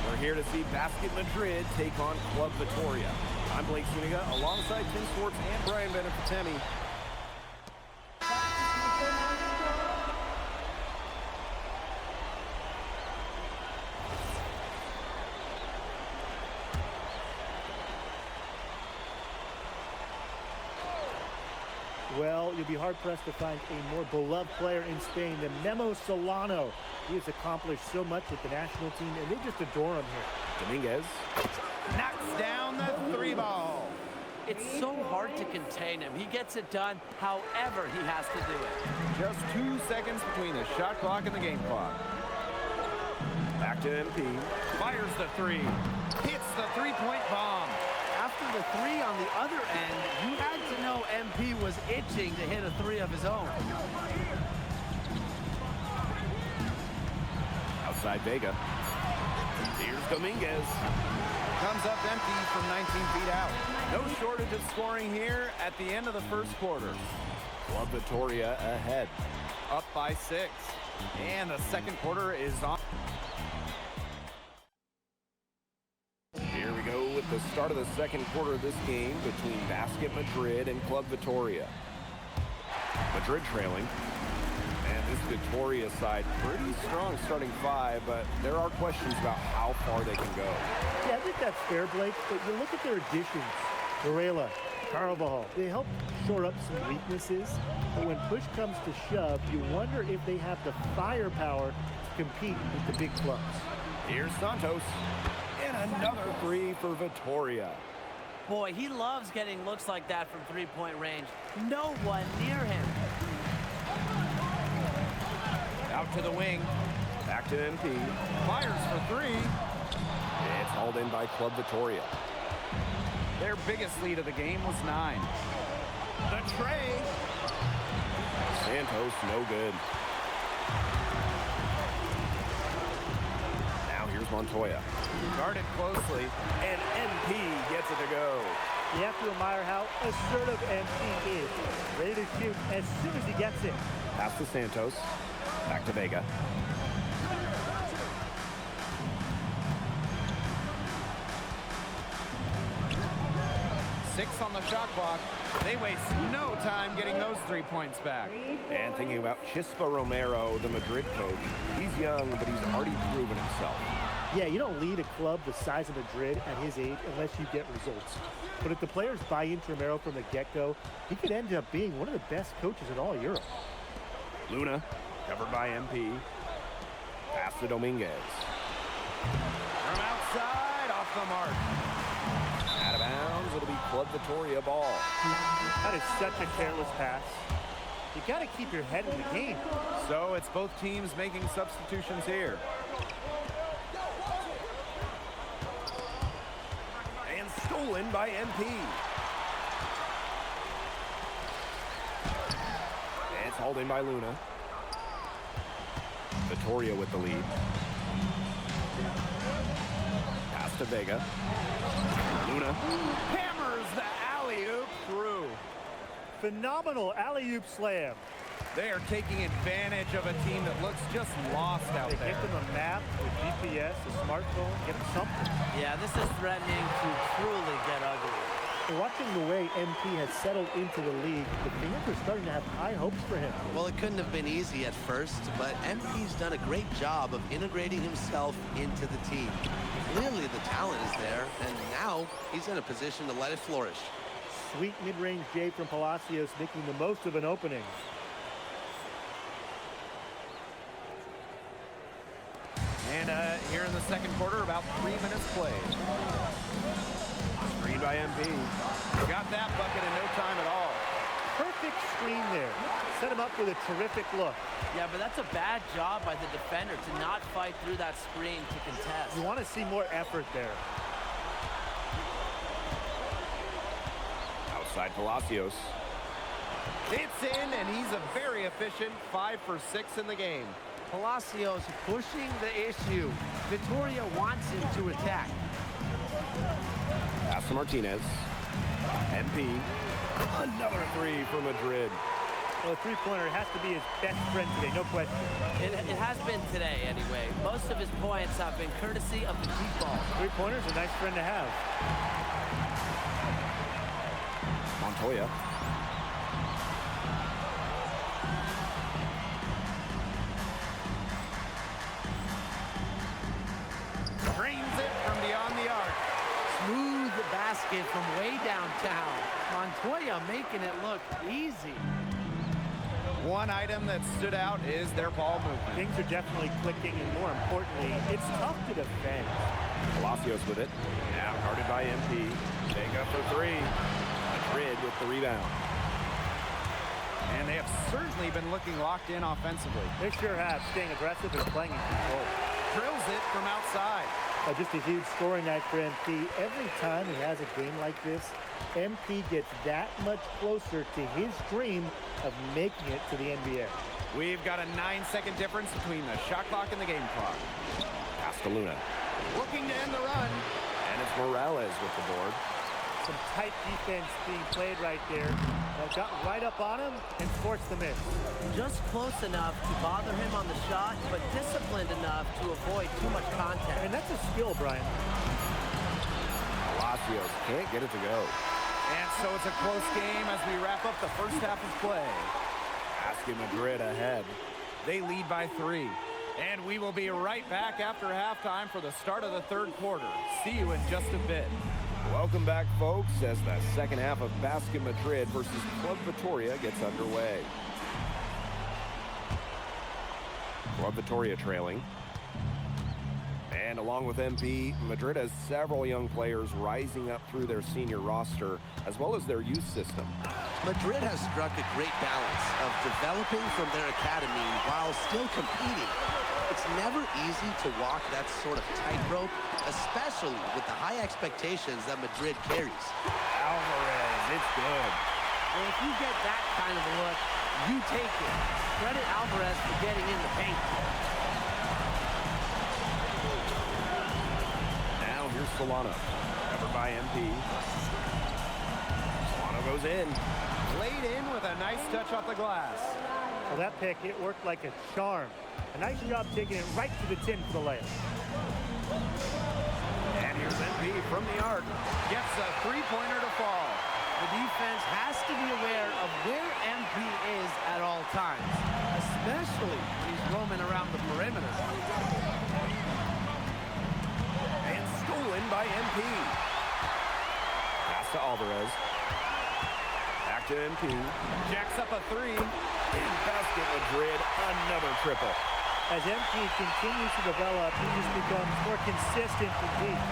We're here to see Basket Madrid take on Club Vitoria. I'm Blake Suniga, alongside Tim Swartz and Brian Benefitemi. you'll be hard-pressed to find a more beloved player in Spain than Memo Solano. He has accomplished so much with the national team, and they just adore him here. Dominguez knocks down the 3-ball. It's so hard to contain him. He gets it done however he has to do it. Just 2 seconds between the shot clock and the game clock. Back to MP. Fires the 3. Hits the 3-point bomb. After the 3 on the other end, you had to know MP was itching to hit a 3 of his own. Outside Vega. Here's Dominguez. Comes up empty from 19 feet out. No shortage of scoring here at the end of the first quarter. Club Vitoria ahead. Up by 6. And the second quarter is on. Here we go with the start of the second quarter of this game between Basket Madrid and Club Vitoria. Madrid trailing. And this Vitoria side pretty strong starting 5, but there are questions about how far they can go. Yeah, I think that's fair, Blake, but you look at their additions. Varela, Carvajal, they help shore up some weaknesses, but when push comes to shove, you wonder if they have the firepower to compete with the big clubs. Here's Santos. And another 3 for Vitoria. Boy, he loves getting looks like that from three-point range. No one near him. Out to the wing. Back to MP. Fires for 3. It's hauled in by Club Vitoria. Their biggest lead of the game was 9. The tray. Santos, no good. Now here's Montoya. Guarded closely, and MP gets it to go. You have to admire how assertive MP is. Ready to shoot as soon as he gets it. Pass to Santos. Back to Vega. Six on the shot clock. They waste no time getting those 3 points back. And thinking about Chispa Romero, the Madrid coach. He's young, but he's already proven himself. Yeah, you don't lead a club the size of Madrid at his age unless you get results. But if the players buy into Romero from the get-go, he could end up being one of the best coaches in all Europe. Luna, covered by MP. Pass to Dominguez. From outside, off the mark. Out of bounds, it'll be Club Vitoria ball. That is such a careless pass. You got to keep your head in the game. So it's both teams making substitutions here. And stolen by MP. It's hauled in by Luna. Vitoria with the lead. Pass to Vega. Luna hammers the alley-oop through. Phenomenal alley-oop slam. They are taking advantage of a team that looks just lost out there. Get them a map, a GPS, a smartphone, get them something. Yeah, this is threatening to truly get ugly. Watching the way MP has settled into the league, the fans are starting to have high hopes for him. Well, it couldn't have been easy at first, but MP's done a great job of integrating himself into the team. Clearly the talent is there, and now he's in a position to let it flourish. Sweet mid-range J from Palacios, making the most of an opening. And here in the second quarter, about 3 minutes played. Screen by MP. Got that bucket in no time at all. Perfect screen there. Set him up with a terrific look. Yeah, but that's a bad job by the defender to not fight through that screen to contest. You want to see more effort there. Outside Palacios. It's in, and he's a very efficient 5 for 6 in the game. Palacios pushing the issue. Vitoria wants him to attack. Pass to Martinez. MP. Another 3 for Madrid. Well, a three-pointer has to be his best friend today, no question. It has been today, anyway. Most of his points have been courtesy of the deep ball. Three-pointer's a nice friend to have. Montoya. Drains it from beyond the arc. Smooth basket from way downtown. Montoya making it look easy. One item that stood out is their ball movement. Things are definitely clicking, and more importantly, it's tough to defend. Palacios with it. Now guarded by MP. Vega for three. Madrid with the rebound. And they have certainly been looking locked in offensively. They sure have, staying aggressive and playing in control. Drills it from outside. Just a huge scoring night for MP. Every time he has a game like this, MP gets that much closer to his dream of making it to the NBA. We've got a 9-second difference between the shot clock and the game clock. Castelluna. Looking to end the run. And it's Morales with the board. Some tight defense being played right there. Got right up on him and forced the miss. Just close enough to bother him on the shot, but disciplined enough to avoid too much contact. And that's a skill, Brian. Palacios can't get it to go. And so it's a close game as we wrap up the first half of play. Basket Madrid ahead. They lead by 3. And we will be right back after halftime for the start of the third quarter. See you in just a bit. Welcome back, folks, as the second half of Basket Madrid versus Club Vitoria gets underway. Club Vitoria trailing. And along with MP, Madrid has several young players rising up through their senior roster, as well as their youth system. Madrid has struck a great balance of developing from their academy while still competing. It's never easy to walk that sort of tightrope, especially with the high expectations that Madrid carries. Alvarez, it's good. Well, if you get that kind of a look, you take it. Credit Alvarez for getting in the paint. Now here's Solano, covered by MP. Solano goes in. Laid in with a nice touch off the glass. Well, that pick, it worked like a charm. A nice job taking it right to the tin for the layup. And here's MP from the arc. Gets a three-pointer to fall. The defense has to be aware of where MP is at all times, especially when he's roaming around the perimeter. And stolen by MP. Pass to Alvarez. Back to MP. Jacks up a three. And Basket Madrid, another triple. As MP continues to develop, he just becomes more consistent from deep.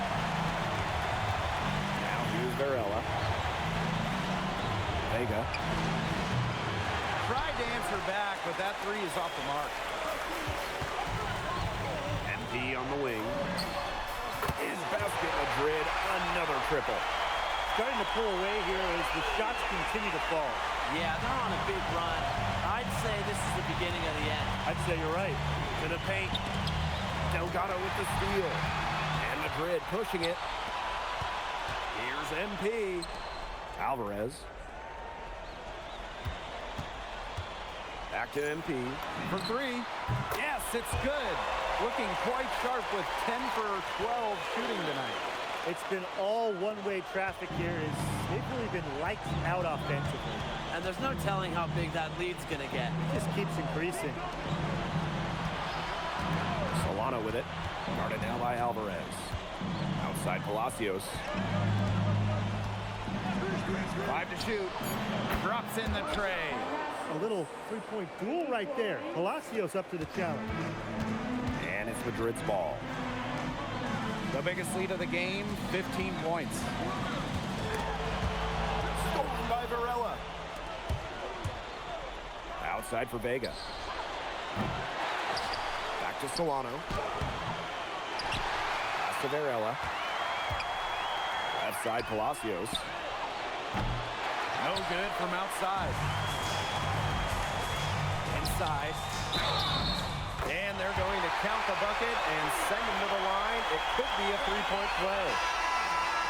Now here's Varela. Vega. Tried to answer back, but that three is off the mark. MP on the wing. Is Basket Madrid, another triple. Starting to pull away here as the shots continue to fall. Yeah, they're on a big run. I'd say this is the beginning of the end. I'd say you're right. To the paint. Delgado with the steal. And Madrid pushing it. Here's MP. Alvarez. Back to MP. For three. Yes, it's good. Looking quite sharp with 10 for 12 shooting tonight. It's been all one-way traffic here. They've really been lights out offensively. And there's no telling how big that lead's going to get. It just keeps increasing. Solano with it. Guarded now by Alvarez. Outside Palacios. 5 to shoot. Drops in the tray. A little three-point duel right there. Palacios up to the challenge. And it's Madrid's ball. The biggest lead of the game, 15 points. Stolen by Varela. Outside for Vega. Back to Solano. Pass to Varela. Left side Palacios. No good from outside. Inside. And they're going to count the bucket and send him to the line. It could be a three-point play.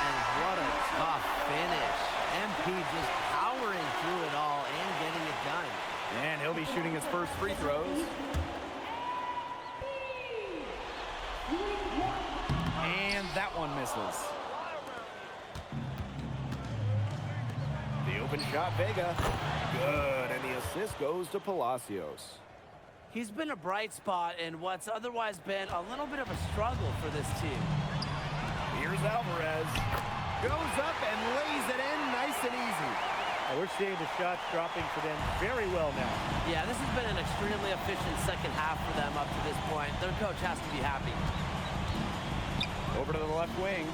And what a tough finish. MP just powering through it all and getting it done. And he'll be shooting his first free throws. And that one misses. The open shot, Vega. Good, and the assist goes to Palacios. He's been a bright spot in what's otherwise been a little bit of a struggle for this team. Here's Alvarez. Goes up and lays it in nice and easy. We're seeing the shots dropping for them very well now. Yeah, this has been an extremely efficient second half for them up to this point. Their coach has to be happy. Over to the left wing.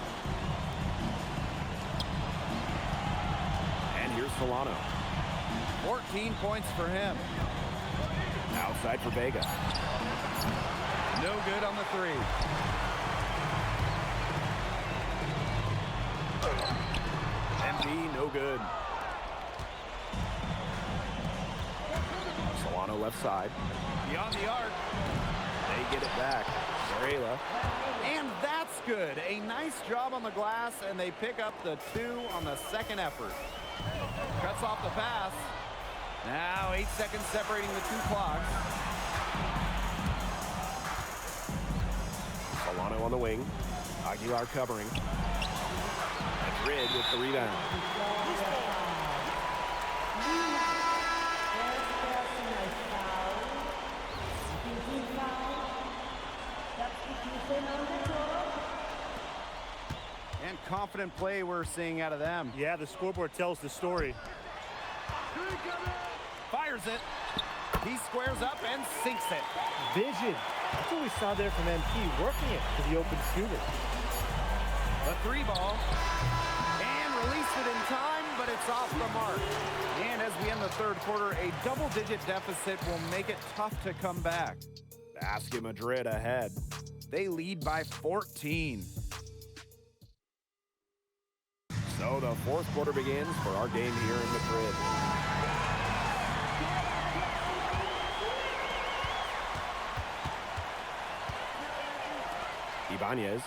And here's Solano. 14 points for him. Outside for Vega. No good on the three. MP, no good. Solano left side. Beyond the arc. They get it back. Varela. And that's good. A nice job on the glass, and they pick up the 2 on the second effort. Cuts off the pass. Now 8 seconds separating the 2 clocks. Solano on the wing. Aguilar covering. Madrid with the rebound. And confident play we're seeing out of them. Yeah, the scoreboard tells the story. Fires it. He squares up and sinks it. Vision. That's what we saw there from MP, working it to the open shooter. The 3 ball. And released it in time, but it's off the mark. And as we end the third quarter, a double-digit deficit will make it tough to come back. Basket Madrid ahead. They lead by 14. So the fourth quarter begins for our game here in Madrid. Ibanez.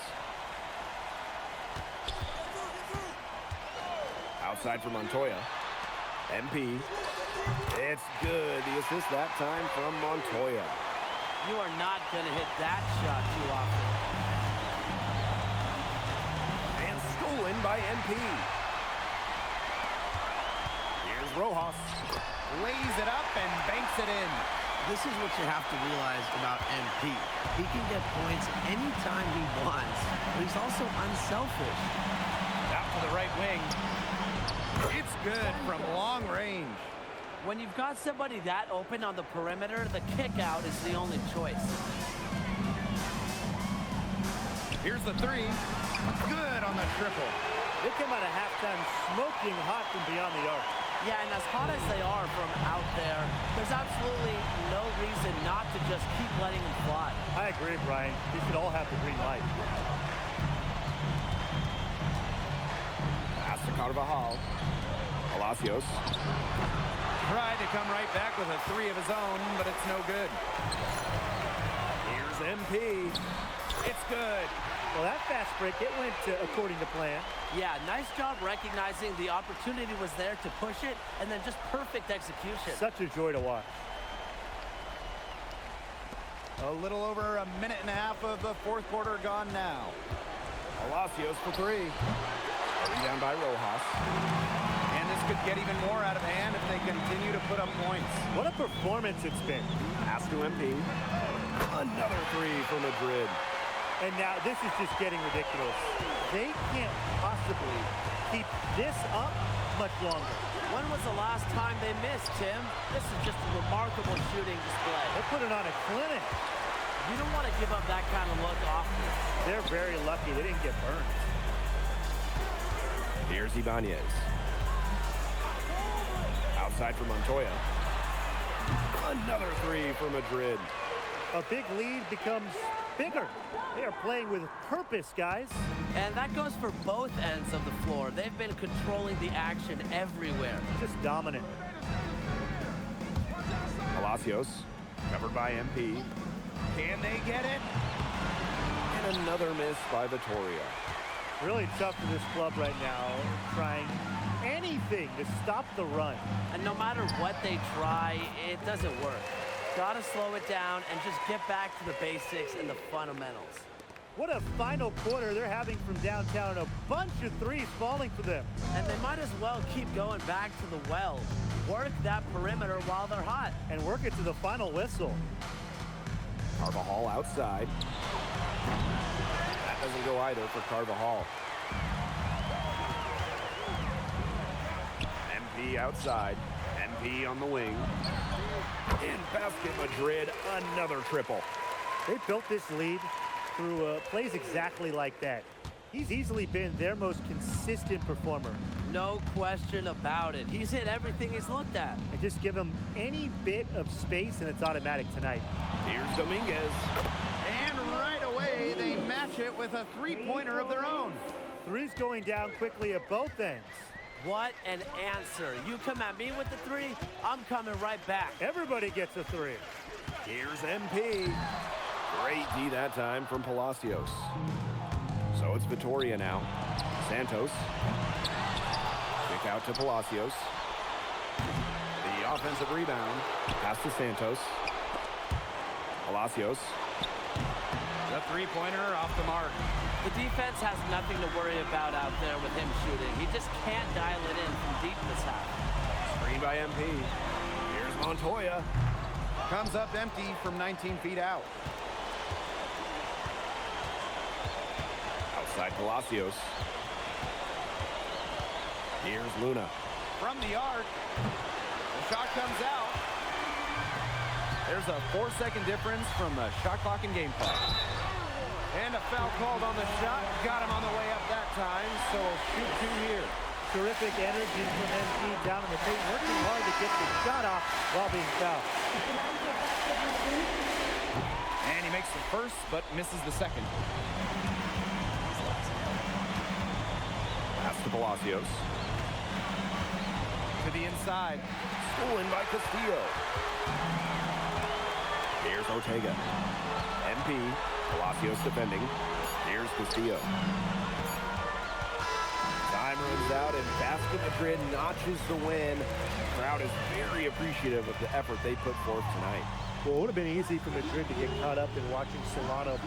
Outside for Montoya. MP. It's good. The assist that time from Montoya. You are not going to hit that shot too often. And stolen by MP. Here's Rojas. Lays it up and banks it in. This is what you have to realize about MP. He can get points anytime he wants, but he's also unselfish. Out to the right wing. It's good from long range. When you've got somebody that open on the perimeter, the kick out is the only choice. Here's the 3. Good on the triple. They come out of halftime smoking hot from beyond the arc. Yeah, and as hot as they are from out there, there's absolutely no reason not to just keep letting them fly. I agree, Brian. They should all have the green light. Pass to Carvajal. Palacios. Tried to come right back with a 3 of his own, but it's no good. Here's MP. It's good. Well, that fast break, it went according to plan. Yeah, nice job recognizing the opportunity was there to push it, and then just perfect execution. Such a joy to watch. A little over a minute and a half of the fourth quarter gone now. Palacios for 3. Rebound by Rojas. And this could get even more out of hand if they continue to put up points. What a performance it's been. Pass to MP. Another 3 for Madrid. And now this is just getting ridiculous. They can't possibly keep this up much longer. When was the last time they missed, Tim? This is just a remarkable shooting display. They're putting on a clinic. You don't want to give up that kind of look often. They're very lucky they didn't get burned. Here's Ibanez. Outside for Montoya. Another 3 for Madrid. A big lead becomes bigger. They are playing with purpose, guys. And that goes for both ends of the floor. They've been controlling the action everywhere. Just dominant. Palacios, covered by MP. Can they get it? And another miss by Vittoria. Really tough for this club right now, trying anything to stop the run. And no matter what they try, it doesn't work. Gotta slow it down and just get back to the basics and the fundamentals. What a final quarter they're having from downtown. A bunch of threes falling for them. And they might as well keep going back to the well. Work that perimeter while they're hot. And work it to the final whistle. Carvajal outside. That doesn't go either for Carvajal. MP MP outside. MP on the wing. And Basket Madrid, another triple. They built this lead through plays exactly like that. He's easily been their most consistent performer. No question about it. He's hit everything he's looked at. And just give him any bit of space and it's automatic tonight. Here's Dominguez. And right away, they match it with a three-pointer of their own. Three's going down quickly at both ends. What an answer. You come at me with the three, I'm coming right back. Everybody gets a three. Here's MP. Great D that time from Palacios. So it's Vitoria now. Santos. Kick out to Palacios. The offensive rebound. Pass to Santos. Palacios. The three-pointer off the mark. The defense has nothing to worry about out there with him shooting. He just can't dial it in from deep this half. Screen by MP. Here's Montoya. Comes up empty from 19 feet out. Outside Palacios. Here's Luna. From the arc. The shot comes out. There's a 4-second difference from the shot clock and game clock. And a foul called on the shot. Got him on the way up that time, so we'll shoot two here. Terrific energy from MP down in the paint, working hard to get the shot off while being fouled. And he makes the first, but misses the second. Pass to Palacios. To the inside. Stolen by Castillo. Here's Ortega. MP. Palacios defending. Here's Castillo. Time runs out and Basket Madrid notches the win. The crowd is very appreciative of the effort they put forth tonight. Well, it would have been easy for Madrid to get caught up in watching Solano.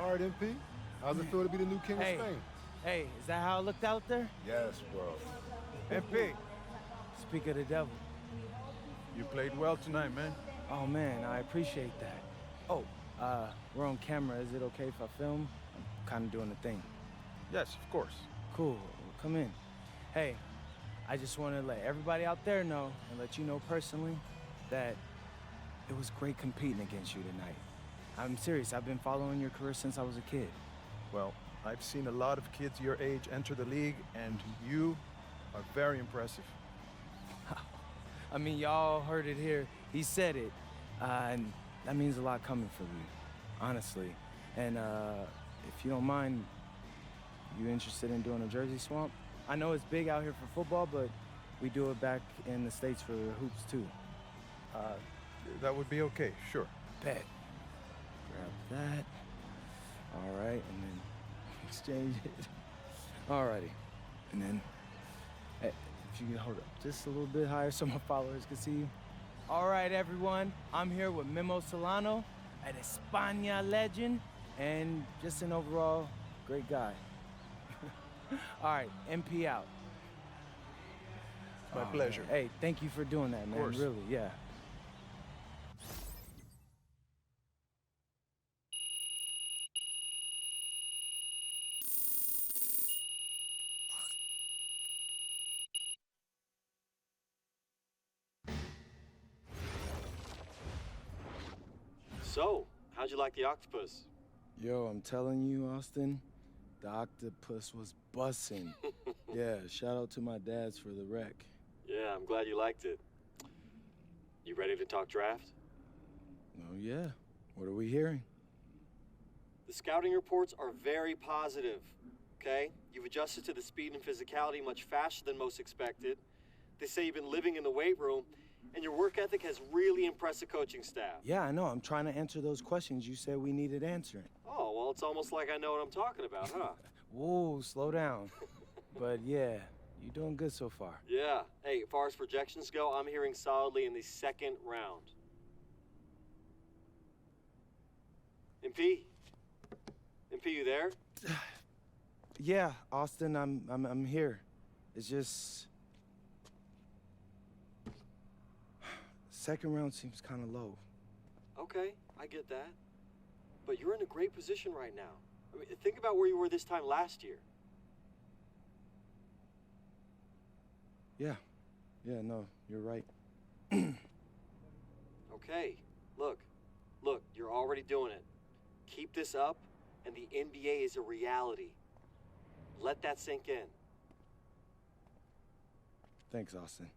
All right, MP. How's it feel to be the new king of Spain? Hey, is that how it looked out there? Yes, bro. MP. Speak of the devil. You played well tonight, man. Oh, man, I appreciate that. Oh, we're on camera. Is it okay if I film? I'm kind of doing the thing. Yes, of course. Cool. Come in. Hey, I just want to let everybody out there know and let you know personally that it was great competing against you tonight. I'm serious. I've been following your career since I was a kid. Well, I've seen a lot of kids your age enter the league, and you are very impressive. I mean, y'all heard it here. He said it. And that means a lot coming from you, honestly. And if you don't mind, you interested in doing a jersey swamp? I know it's big out here for football, but we do it back in the States for hoops, too. That would be okay, sure. Bet. Grab that. All right, and then exchange it. Alrighty. And then, hey, if you can hold up just a little bit higher so my followers can see you. All right, everyone. I'm here with Memo Solano, an España legend, and just an overall great guy. All right, MP out. It's my pleasure. Man. Hey, thank you for doing that, man. Of course. Really, yeah. So, how'd you like the octopus? Yo, I'm telling you, Austin, the octopus was bussin'. Yeah, shout out to my dads for the wreck. Yeah, I'm glad you liked it. You ready to talk draft? Oh, yeah. What are we hearing? The scouting reports are very positive, okay? You've adjusted to the speed and physicality much faster than most expected. They say you've been living in the weight room, and your work ethic has really impressed the coaching staff. Yeah, I know. I'm trying to answer those questions you said we needed answering. Oh, well, it's almost like I know what I'm talking about, huh? Whoa, slow down. But yeah, you're doing good so far. Yeah. Hey, as far as projections go, I'm hearing solidly in the second round. MP? MP, you there? Yeah, Austin, I'm here. It's just second round seems kind of low. Okay, I get that. But you're in a great position right now. I mean, think about where you were this time last year. Yeah, no, you're right. Okay, look, you're already doing it. Keep this up, and the NBA is a reality. Let that sink in. Thanks, Austin.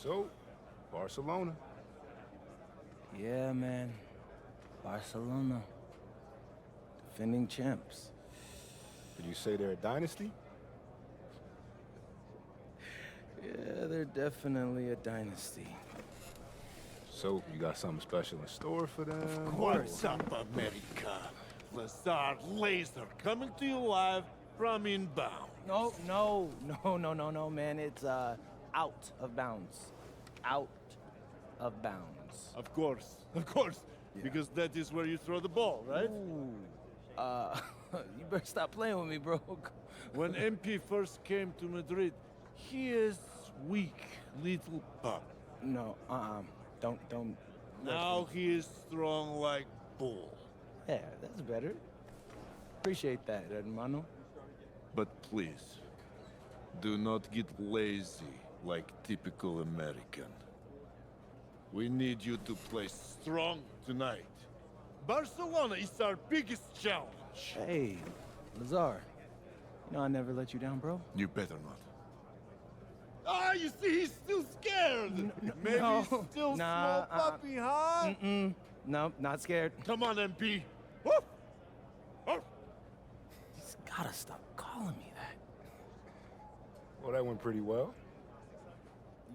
So, Barcelona. Yeah, man. Barcelona. Defending champs. Did you say they're a dynasty? Yeah, they're definitely a dynasty. So, you got something special in store for them? What's up, America? Lazar Laser coming to you live from inbound. No, man. It's out of bounds. Out of bounds. Of course. Yeah. Because that is where you throw the ball, right? Ooh. You better stop playing with me, bro. When MP first came to Madrid, he is weak, little pup. No, don't. Now he is strong like bull. Yeah, that's better. Appreciate that, hermano. But please, do not get lazy like typical American. We need you to play strong tonight. Barcelona is our biggest challenge. Hey, Lazar. You know I never let you down, bro. You better not. Ah, you see, he's still scared. Maybe no, he's still nah, small puppy, huh? No, not scared. Come on, MP. Woof. Woof. He's gotta stop calling me that. Well, that went pretty well.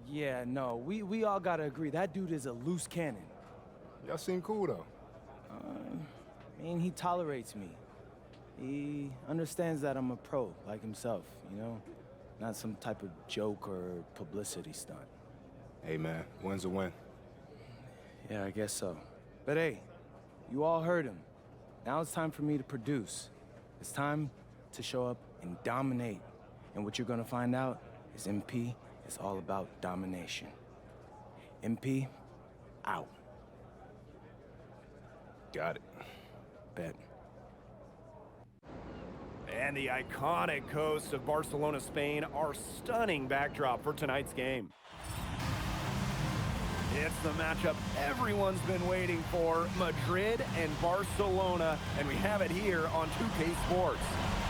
Yeah, no, we all gotta agree. That dude is a loose cannon. Y'all seem cool, though. I mean, he tolerates me. He understands that I'm a pro, like himself, you know? Not some type of joke or publicity stunt. Hey, man, win's a win. Yeah, I guess so. But hey, you all heard him. Now it's time for me to produce. It's time to show up and dominate. And what you're gonna find out is MP is all about domination. MP, out. Got it. Bet. And the iconic coast of Barcelona, Spain, our stunning backdrop for tonight's game. It's the matchup everyone's been waiting for, Madrid and Barcelona, and we have it here on 2K Sports.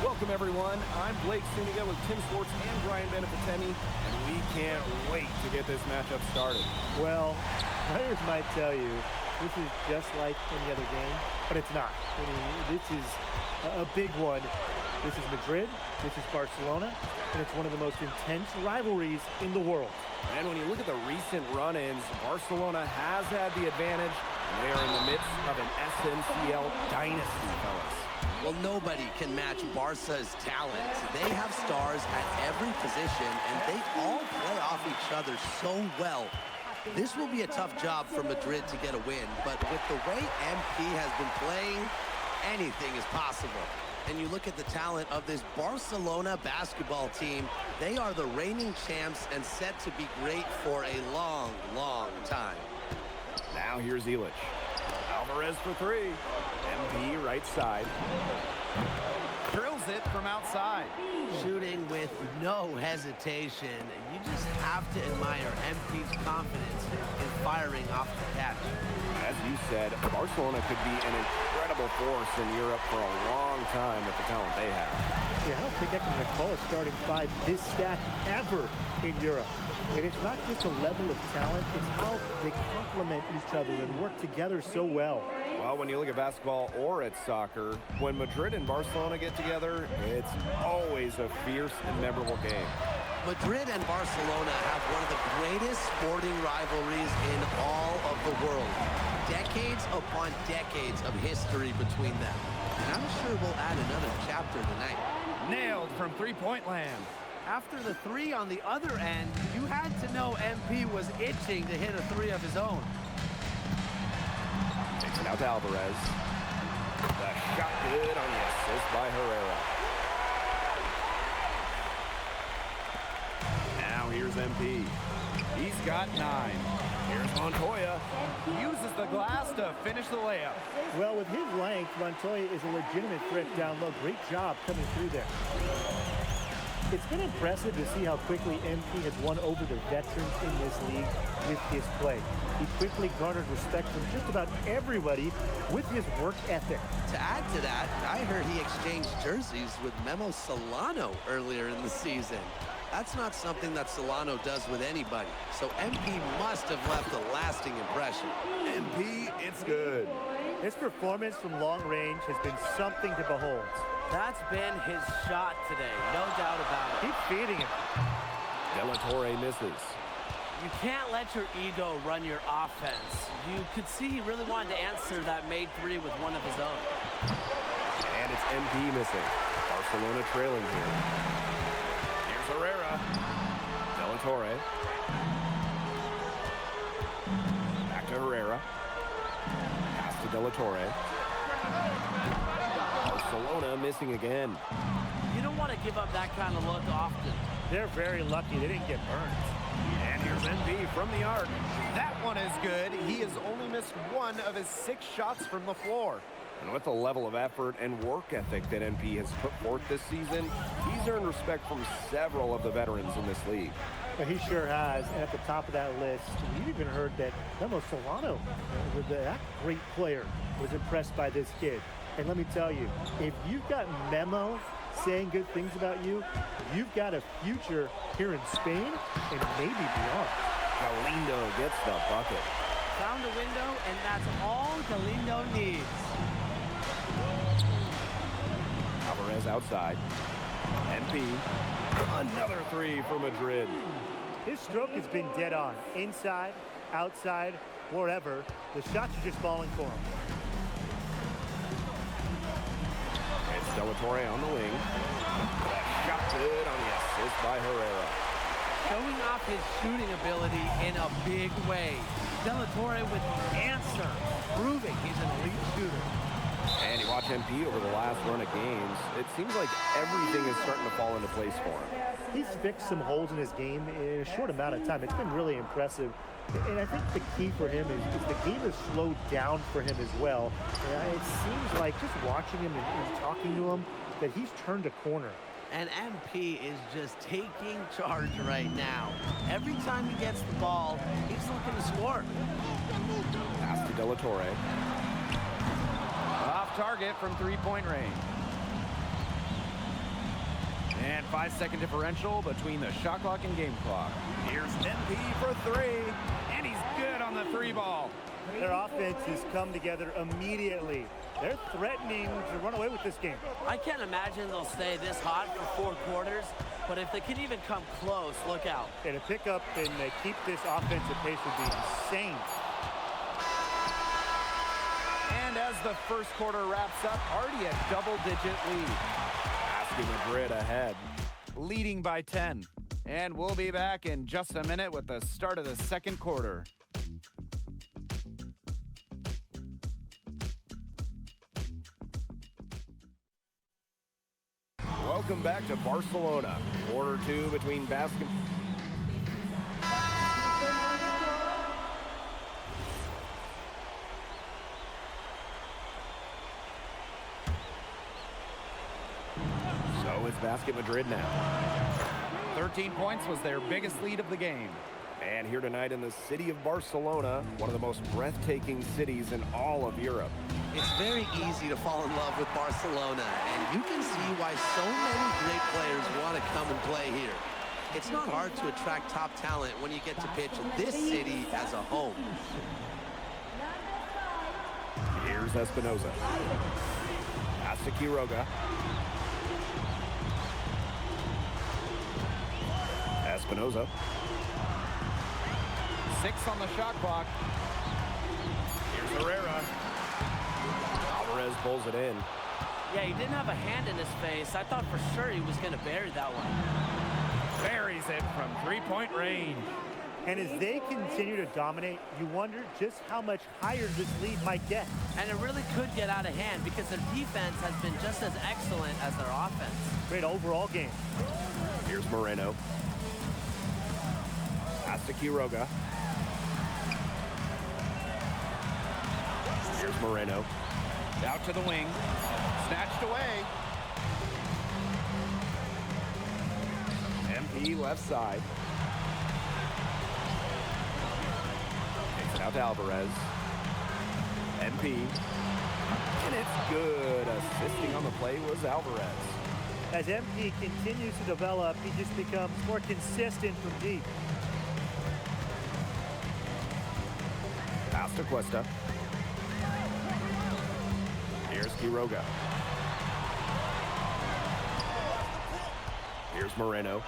Welcome, everyone. I'm Blake Suniga with Tim Swartz and Brian Benefitemi, and we can't wait to get this matchup started. Well, players might tell you this is just like any other game, but it's not. I mean, this is a big one. This is Madrid, this is Barcelona, and it's one of the most intense rivalries in the world. And when you look at the recent run-ins, Barcelona has had the advantage, and they are in the midst of an SNCL dynasty, fellas. Well, nobody can match Barca's talent. They have stars at every position, and they all play off each other so well. This will be a tough job for Madrid to get a win, but with the way MP has been playing, anything is possible. And you look at the talent of this Barcelona basketball team, they are the reigning champs and set to be great for a long, long time. Now here's Illich. Alvarez for three. MP right side. Drills it from outside. Shooting with no hesitation. You just have to admire MP's confidence in firing off the catch. As you said, Barcelona could be an incredible force in Europe for a long time with the talent they have. Yeah, I don't think I can recall a starting five this stacked ever in Europe. And it's not just a level of talent, it's how they complement each other and work together so well. Well, when you look at basketball or at soccer, when Madrid and Barcelona get together, it's always a fierce and memorable game. Madrid and Barcelona have one of the greatest sporting rivalries in all of the world. Decades upon decades of history between them. And I'm sure we'll add another chapter tonight. Nailed from three-point land. After the three on the other end, you had to know MP was itching to hit a three of his own. Takes it out to Alvarez. The shot good on the assist by Herrera. Now here's MP. He's got 9. Here's Montoya. Uses the glass to finish the layup. Well, with his length, Montoya is a legitimate threat down low. Great job coming through there. It's been impressive to see how quickly MP has won over the veterans in this league with his play. He quickly garnered respect from just about everybody with his work ethic. To add to that, I heard he exchanged jerseys with Memo Solano earlier in the season. That's not something that Solano does with anybody, so MP must have left a lasting impression. MP, it's good. His performance from long range has been something to behold. That's been his shot today, no doubt about it. Keep feeding him. De La Torre misses. You can't let your ego run your offense. You could see he really wanted to answer that made three with one of his own. And it's MP missing. Barcelona trailing here. Here's Herrera. De La Torre. Back to Herrera. Pass to De La Torre. Barcelona missing again. You don't want to give up that kind of look often. They're very lucky they didn't get burned. And here's MP from the arc. That one is good. He has only missed one of his 6 shots from the floor. And with the level of effort and work ethic that MP has put forth this season, he's earned respect from several of the veterans in this league. Well, he sure has. And at the top of that list, we even heard that Memo Solano, that great player, was impressed by this kid. And let me tell you, if you've got Memo saying good things about you, you've got a future here in Spain and maybe beyond. Galindo gets the bucket. Found a window, and that's all Galindo needs. Alvarez outside. MP. Another 3 for Madrid. His stroke has been dead on. Inside, outside, wherever. The shots are just falling for him. It's De La Torre on the wing. That shot good on the assist by Herrera. Showing off his shooting ability in a big way. De La Torre with the answer, proving he's an elite shooter. And you watch MP over the last run of games, it seems like everything is starting to fall into place for him. He's fixed some holes in his game in a short amount of time. It's been really impressive. And I think the key for him is the game has slowed down for him as well. It seems like just watching him and talking to him that he's turned a corner. And MP is just taking charge right now. Every time he gets the ball, he's looking to score. Pass to De La Torre. Off target from 3-point range. And 5-second differential between the shot clock and game clock. Here's MP for 3, and he's good on the 3 ball. Their offense has come together immediately. They're threatening to run away with this game. I can't imagine they'll stay this hot for 4 quarters, but if they can even come close, look out. And to pick up and keep this offensive pace would be insane. And as the first quarter wraps up, already a double-digit lead. Asking Madrid ahead. Leading by 10. And we'll be back in just a minute with the start of the second quarter. Welcome back to Barcelona. Quarter 2 between basket. So it's Basket Madrid now. 13 points was their biggest lead of the game. And here tonight in the city of Barcelona, one of the most breathtaking cities in all of Europe. It's very easy to fall in love with Barcelona, and you can see why so many great players want to come and play here. It's not hard to attract top talent when you get to pitch this city as a home. Here's Espinoza. Pass to Quiroga. Espinoza. 6 on the shot clock. Here's Herrera. Alvarez pulls it in. Yeah, he didn't have a hand in his face. I thought for sure he was going to bury that one. Buries it from 3-point range. And as they continue to dominate, you wonder just how much higher this lead might get. And it really could get out of hand because their defense has been just as excellent as their offense. Great overall game. Here's Moreno. Pass to Quiroga. Here's Moreno. Out to the wing. Snatched away. MP left side. Takes it out to Alvarez. MP. And it's good. Assisting on the play was Alvarez. As MP continues to develop, he just becomes more consistent from deep. Pass to Cuesta. Here's Quiroga. Here's Moreno.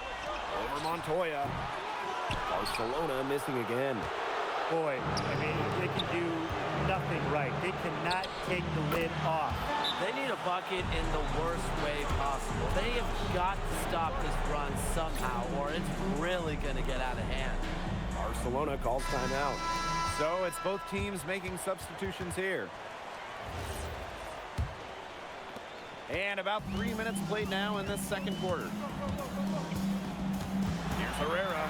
Over Montoya. Barcelona missing again. Boy, I mean, they can do nothing right. They cannot take the lid off. They need a bucket in the worst way possible. They have got to stop this run somehow, or it's really going to get out of hand. Barcelona calls timeout. So it's both teams making substitutions here. And about 3 minutes played now in this second quarter. Here's Herrera.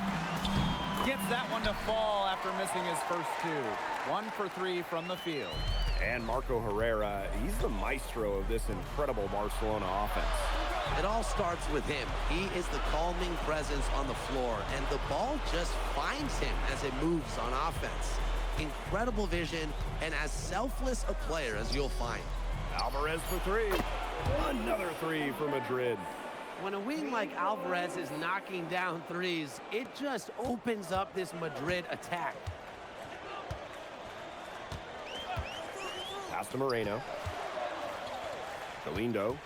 Gets that one to fall after missing his first two. 1 for 3 from the field. And Marco Herrera, he's the maestro of this incredible Barcelona offense. It all starts with him. He is the calming presence on the floor, and the ball just finds him as it moves on offense. Incredible vision, and as selfless a player as you'll find. Alvarez for 3. Another 3 for Madrid. When a wing like Alvarez is knocking down threes, it just opens up this Madrid attack. Pass to Moreno. Galindo.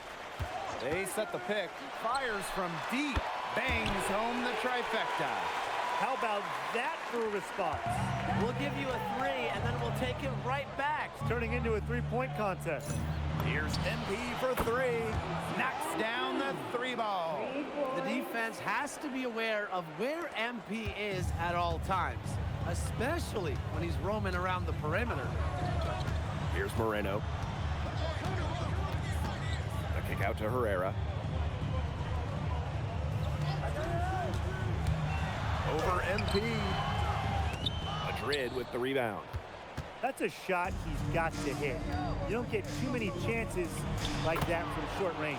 They set the pick. Fires from deep. Bangs home the trifecta. How about that for a response? We'll give you a 3, and then we'll take it right back. It's turning into a three-point contest. Here's MP for 3. Knocks down the 3 ball. The defense has to be aware of where MP is at all times, especially when he's roaming around the perimeter. Here's Moreno. A kick out to Herrera. Over MP. Madrid with the rebound. That's a shot he's got to hit. You don't get too many chances like that from short range.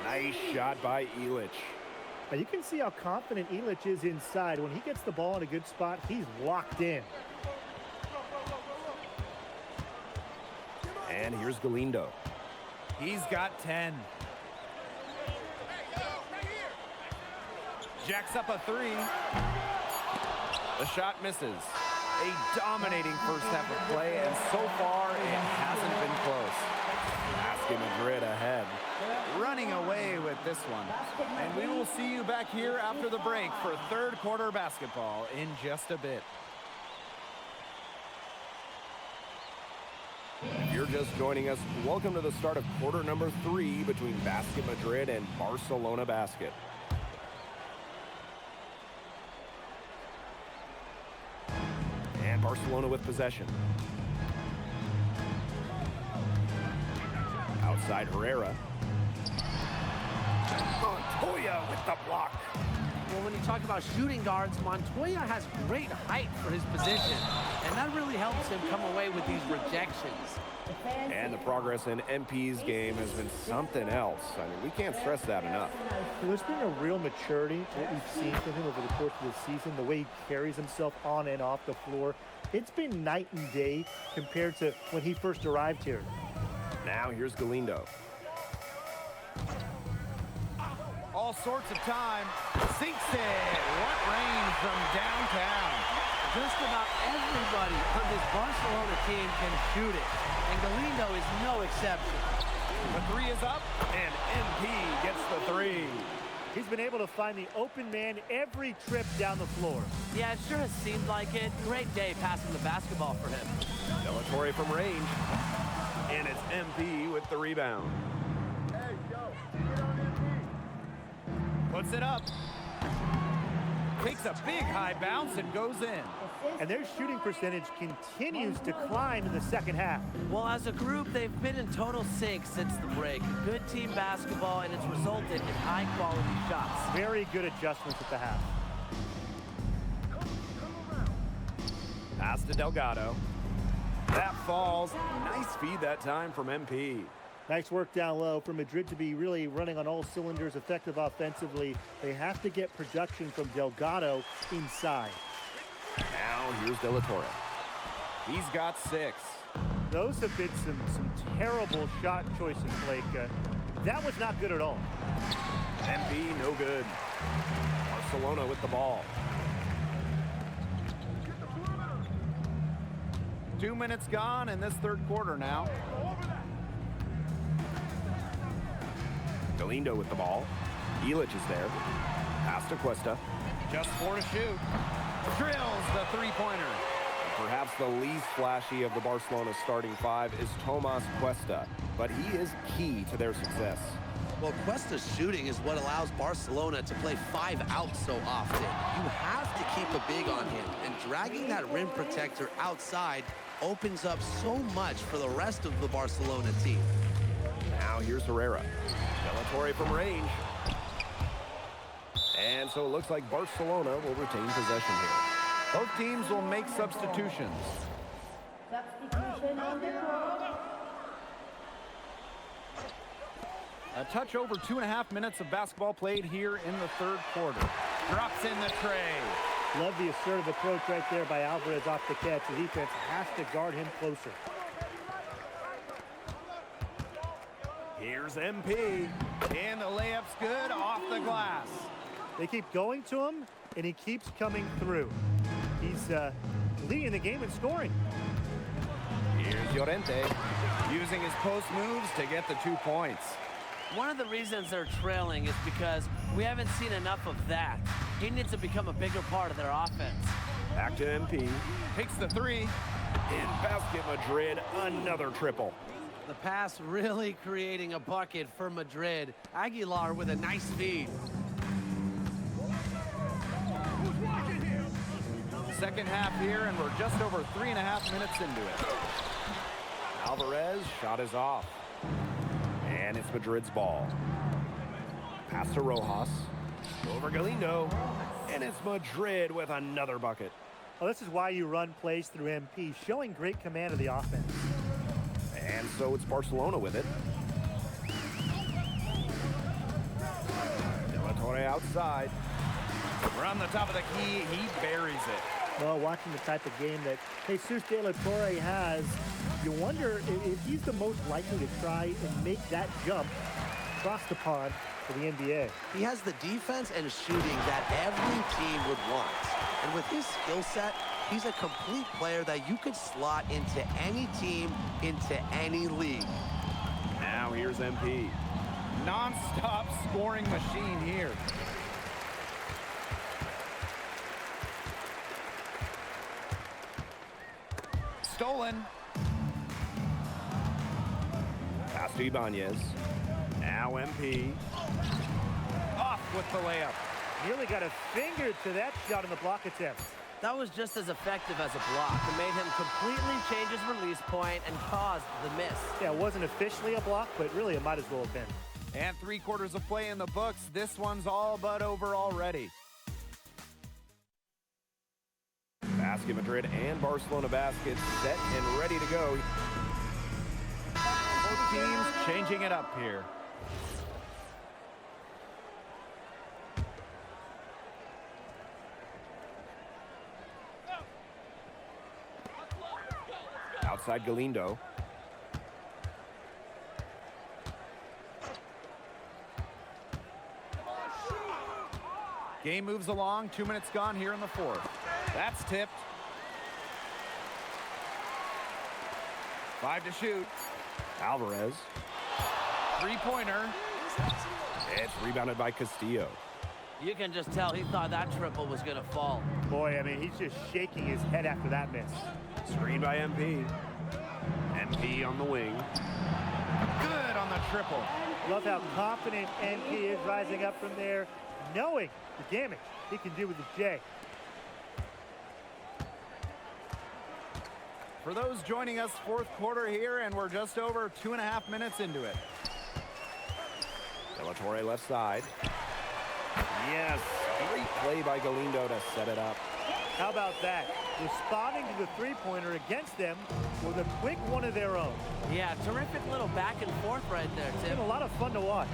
Nice shot by Illich. Now you can see how confident Illich is inside. When he gets the ball in a good spot, he's locked in. And here's Galindo. He's got 10. Jacks up a 3. The shot misses. A dominating first half of play, and so far it hasn't been close. Basket Madrid ahead. Running away with this one. And we will see you back here after the break for third quarter basketball in just a bit. If you're just joining us, welcome to the start of quarter number 3 between Basket Madrid and Barcelona Basket. And Barcelona with possession. Outside Herrera. Montoya with the block. Well, when you talk about shooting guards, Montoya has great height for his position, and that really helps him come away with these rejections. And the progress in MP's game has been something else. I mean, we can't stress that enough. There's been a real maturity that we've seen from him over the course of the season, the way he carries himself on and off the floor. It's been night and day compared to when he first arrived here. Now here's Galindo. All sorts of time. Sinks it. What range from downtown. Just about everybody on this Barcelona team can shoot it, and Galindo is no exception. The 3 is up, and MP gets the 3. He's been able to find the open man every trip down the floor. Yeah, it sure has seemed like it. Great day passing the basketball for him. Delatory from range. And it's MP with the rebound. Hey, yo, get on MP. Puts it up. Takes a big high bounce and goes in. And their shooting percentage continues to climb in the second half. Well, as a group, they've been in total sync since the break. Good team basketball, and it's resulted in high-quality shots. Very good adjustments at the half. Pass to Delgado. That falls. Nice feed that time from MP. Nice work down low. For Madrid to be really running on all cylinders, effective offensively, they have to get production from Delgado inside. Now here's De La Torre. He's got 6. Those have been some terrible shot choices, Blake. That was not good at all. MP, no good. Barcelona with the ball. 2 minutes gone in this third quarter now. Galindo with the ball. Ilic is there. Pass to Cuesta. Just 4 to shoot. Drills the three-pointer. Perhaps the least flashy of the Barcelona starting 5 is Tomas Cuesta, but he is key to their success. Well, Cuesta's shooting is what allows Barcelona to play 5 out so often. You have to keep a big on him, and dragging that rim protector outside opens up so much for the rest of the Barcelona team. Now here's Herrera. De La Torre from range. And so it looks like Barcelona will retain possession here. Both teams will make substitutions. Substitution on the court. A touch over 2.5 minutes of basketball played here in the third quarter. Drops in the tray. Love the assertive approach right there by Alvarez off the catch. The defense has to guard him closer. Here's MP. And the layup's good off the glass. They keep going to him, and he keeps coming through. He's leading the game in scoring. Here's Llorente. Using his post moves to get the 2 points. One of the reasons they're trailing is because we haven't seen enough of that. He needs to become a bigger part of their offense. Back to MP. Takes the 3. In basket Madrid, another triple. The pass really creating a bucket for Madrid. Aguilar with a nice feed. Second half here, and we're just over 3.5 minutes into it. Alvarez shot is off. And it's Madrid's ball. Pass to Rojas. Over Galindo. And it's Madrid with another bucket. Well, this is why you run plays through MP, showing great command of the offense. And so it's Barcelona with it. De La Torre outside. We're on the top of the key. He buries it. Well, watching the type of game that Jesus De La Torre has, you wonder if he's the most likely to try and make that jump across the pond for the NBA. He has the defense and shooting that every team would want. And with his skill set, he's a complete player that you could slot into any team, into any league. Now here's MP. Non-stop scoring machine here. Stolen. Pass to Ibanez. Now MP. Off with the layup. Nearly got a finger to that shot in the block attempt. That was just as effective as a block. It made him completely change his release point and caused the miss. Yeah, it wasn't officially a block, but really it might as well have been. And 3 quarters of play in the books. This one's all but over already. Basket Madrid and Barcelona baskets set and ready to go. Both teams changing it up here. Outside Galindo. Game moves along. 2 minutes gone here in the fourth. That's tipped. 5 to shoot. Alvarez. Three-pointer. It's rebounded by Castillo. You can just tell he thought that triple was going to fall. Boy, I mean, he's just shaking his head after that miss. Screen by MP. MP on the wing. Good on the triple. Love how confident MP is rising up from there, knowing the damage he can do with the J. For those joining us, fourth quarter here, and we're just over 2.5 minutes into it. De La Torre left side. Yes, great play by Galindo to set it up. How about that? Responding to the three-pointer against them with a quick one of their own. Yeah, terrific little back and forth right there, It's Tim. been a lot of fun to watch.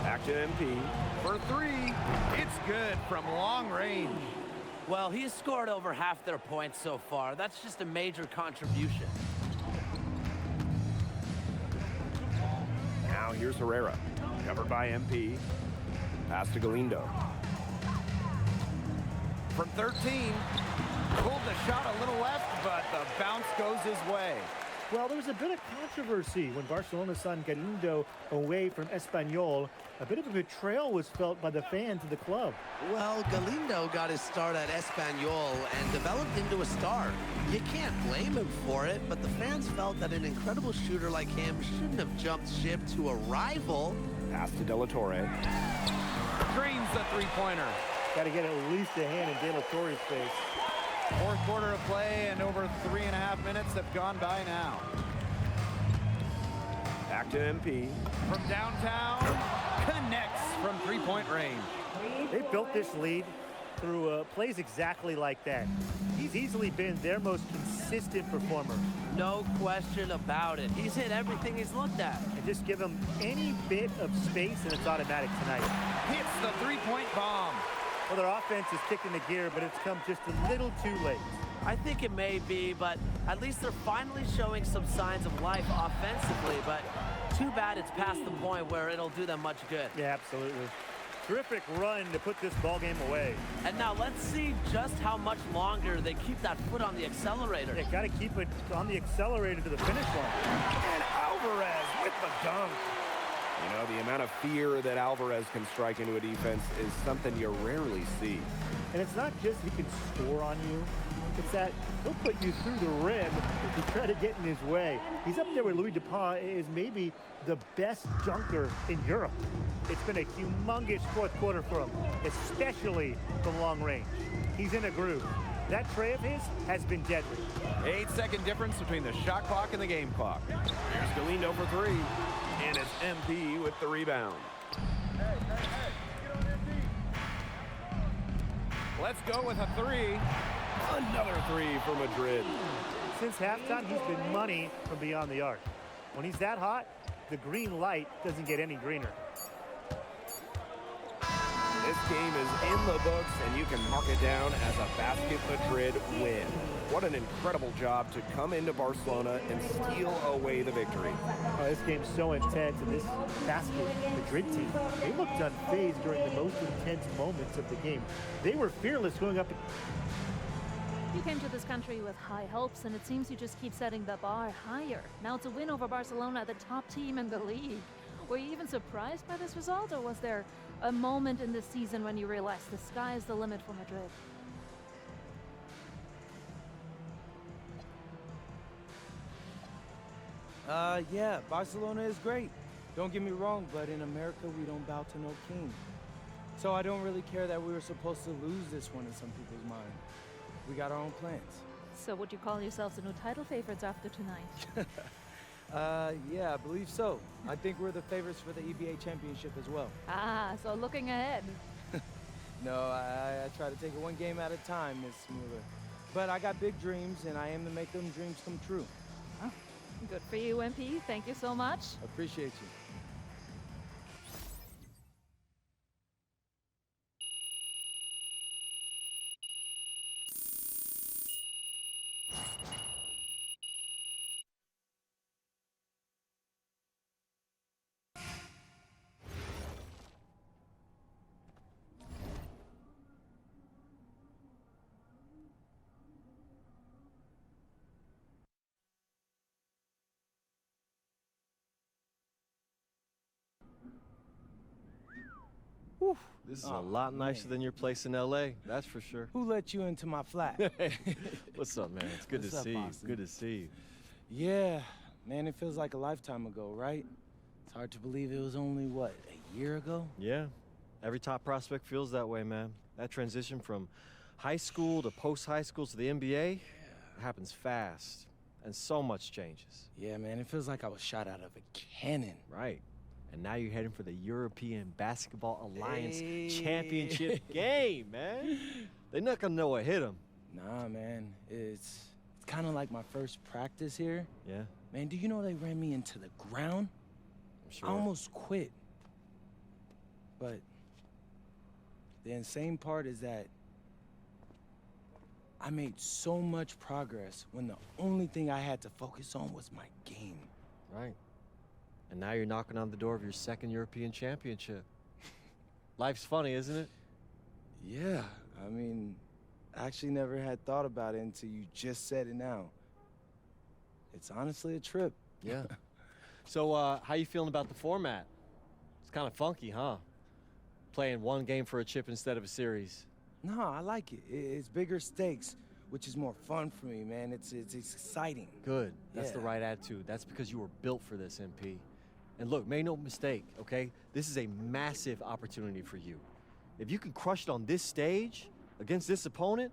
Back to MP for three. It's good from long range. Well, he's scored over half their points so far. That's just a major contribution. Now here's Herrera, covered by MP. Pass to Galindo. From 13, pulled the shot a little left, but the bounce goes his way. Well, there was a bit of controversy when Barcelona signed Galindo away from Espanyol. A bit of a betrayal was felt by the fans of the club. Well, Galindo got his start at Espanyol and developed into a star. You can't blame him for it, but the fans felt that an incredible shooter like him shouldn't have jumped ship to a rival. Pass to De La Torre. Drains the three-pointer. Got to get at least a hand in De La Torre's face. Fourth quarter of play, and over 3.5 minutes have gone by now. Back to MP. From downtown, connects from three-point range. They built this lead through plays exactly like that. He's easily been their most consistent performer. No question about it. He's hit everything he's looked at. And just give him any bit of space and it's automatic tonight. Hits the three-point bomb. Well, their offense is kicking the gear, but it's come just a little too late. I think it may be, but at least they're finally showing some signs of life offensively, but too bad it's past the point where it'll do them much good. Yeah, absolutely. Terrific run to put this ball game away. And now let's see just how much longer they keep that foot on the accelerator. They got to keep it on the accelerator to the finish line. And Alvarez with the dunk. You know, the amount of fear that Alvarez can strike into a defense is something you rarely see. And it's not just he can score on you. It's that he'll put you through the rim if you try to get in his way. He's up there with Louis Dupont is maybe the best dunker in Europe. It's been a humongous fourth quarter for him, especially from long range. He's in a groove. That tray of his has been deadly. 8-second difference between the shot clock and the game clock. Here's Galindo for three. And it's MP with the rebound. Let's go with a three. Another three for Madrid. Since halftime, he's been money from beyond the arc. When he's that hot, the green light doesn't get any greener. This game is in the books, and you can mark it down as a Basket Madrid win. What an incredible job to come into Barcelona and steal away the victory. Oh, this game's so intense, and this Basket Madrid team, they looked unfazed during the most intense moments of the game. They were fearless going up. You came to this country with high hopes, and it seems you just keep setting the bar higher. Now it's a win over Barcelona, the top team in the league. Were you even surprised by this result, or was there a moment in this season when you realized the sky is the limit for Madrid? Yeah, Barcelona is great. Don't get me wrong, but in America, we don't bow to no king. So I don't really care that we were supposed to lose this one in some people's mind. We got our own plans. So would you call yourselves the new title favorites after tonight? Yeah, I believe so. I think we're the favorites for the EBA Championship as well. Ah, so looking ahead. No, I try to take it one game at a time, Miss Mueller. But I got big dreams, and I aim to make them dreams come true. Good for you, MP. Thank you so much. Appreciate you. Whew, this is a lot nicer than your place in LA, that's for sure. Who let you into my flat? What's up, man? It's good What's to up, see you. Austin? Good to see you. Yeah, man, it feels like a lifetime ago, right? It's hard to believe it was only, what, a year ago? Yeah, every top prospect feels that way, man. That transition from high school to post-high school to the NBA happens fast, and so much changes. Yeah, man, it feels like I was shot out of a cannon. Right. And now you're heading for the European Basketball Alliance Championship game, man. They're not gonna know what hit them. Nah, man. It's kind of like my first practice here. Yeah. Man, do you know they ran me into the ground? I'm sure. I almost quit. But the insane part is that I made so much progress when the only thing I had to focus on was my game. Right. And now you're knocking on the door of your second European Championship. Life's funny, isn't it? Yeah, I mean, I actually never had thought about it until you just said it now. It's honestly a trip. Yeah. So, how you feeling about the format? It's kind of funky, huh? Playing one game for a chip instead of a series. No, I like it. It's bigger stakes, which is more fun for me, man. It's exciting. Good. That's the Yeah. right attitude. That's because you were built for this, MP. And look, make no mistake, okay? This is a massive opportunity for you. If you can crush it on this stage against this opponent,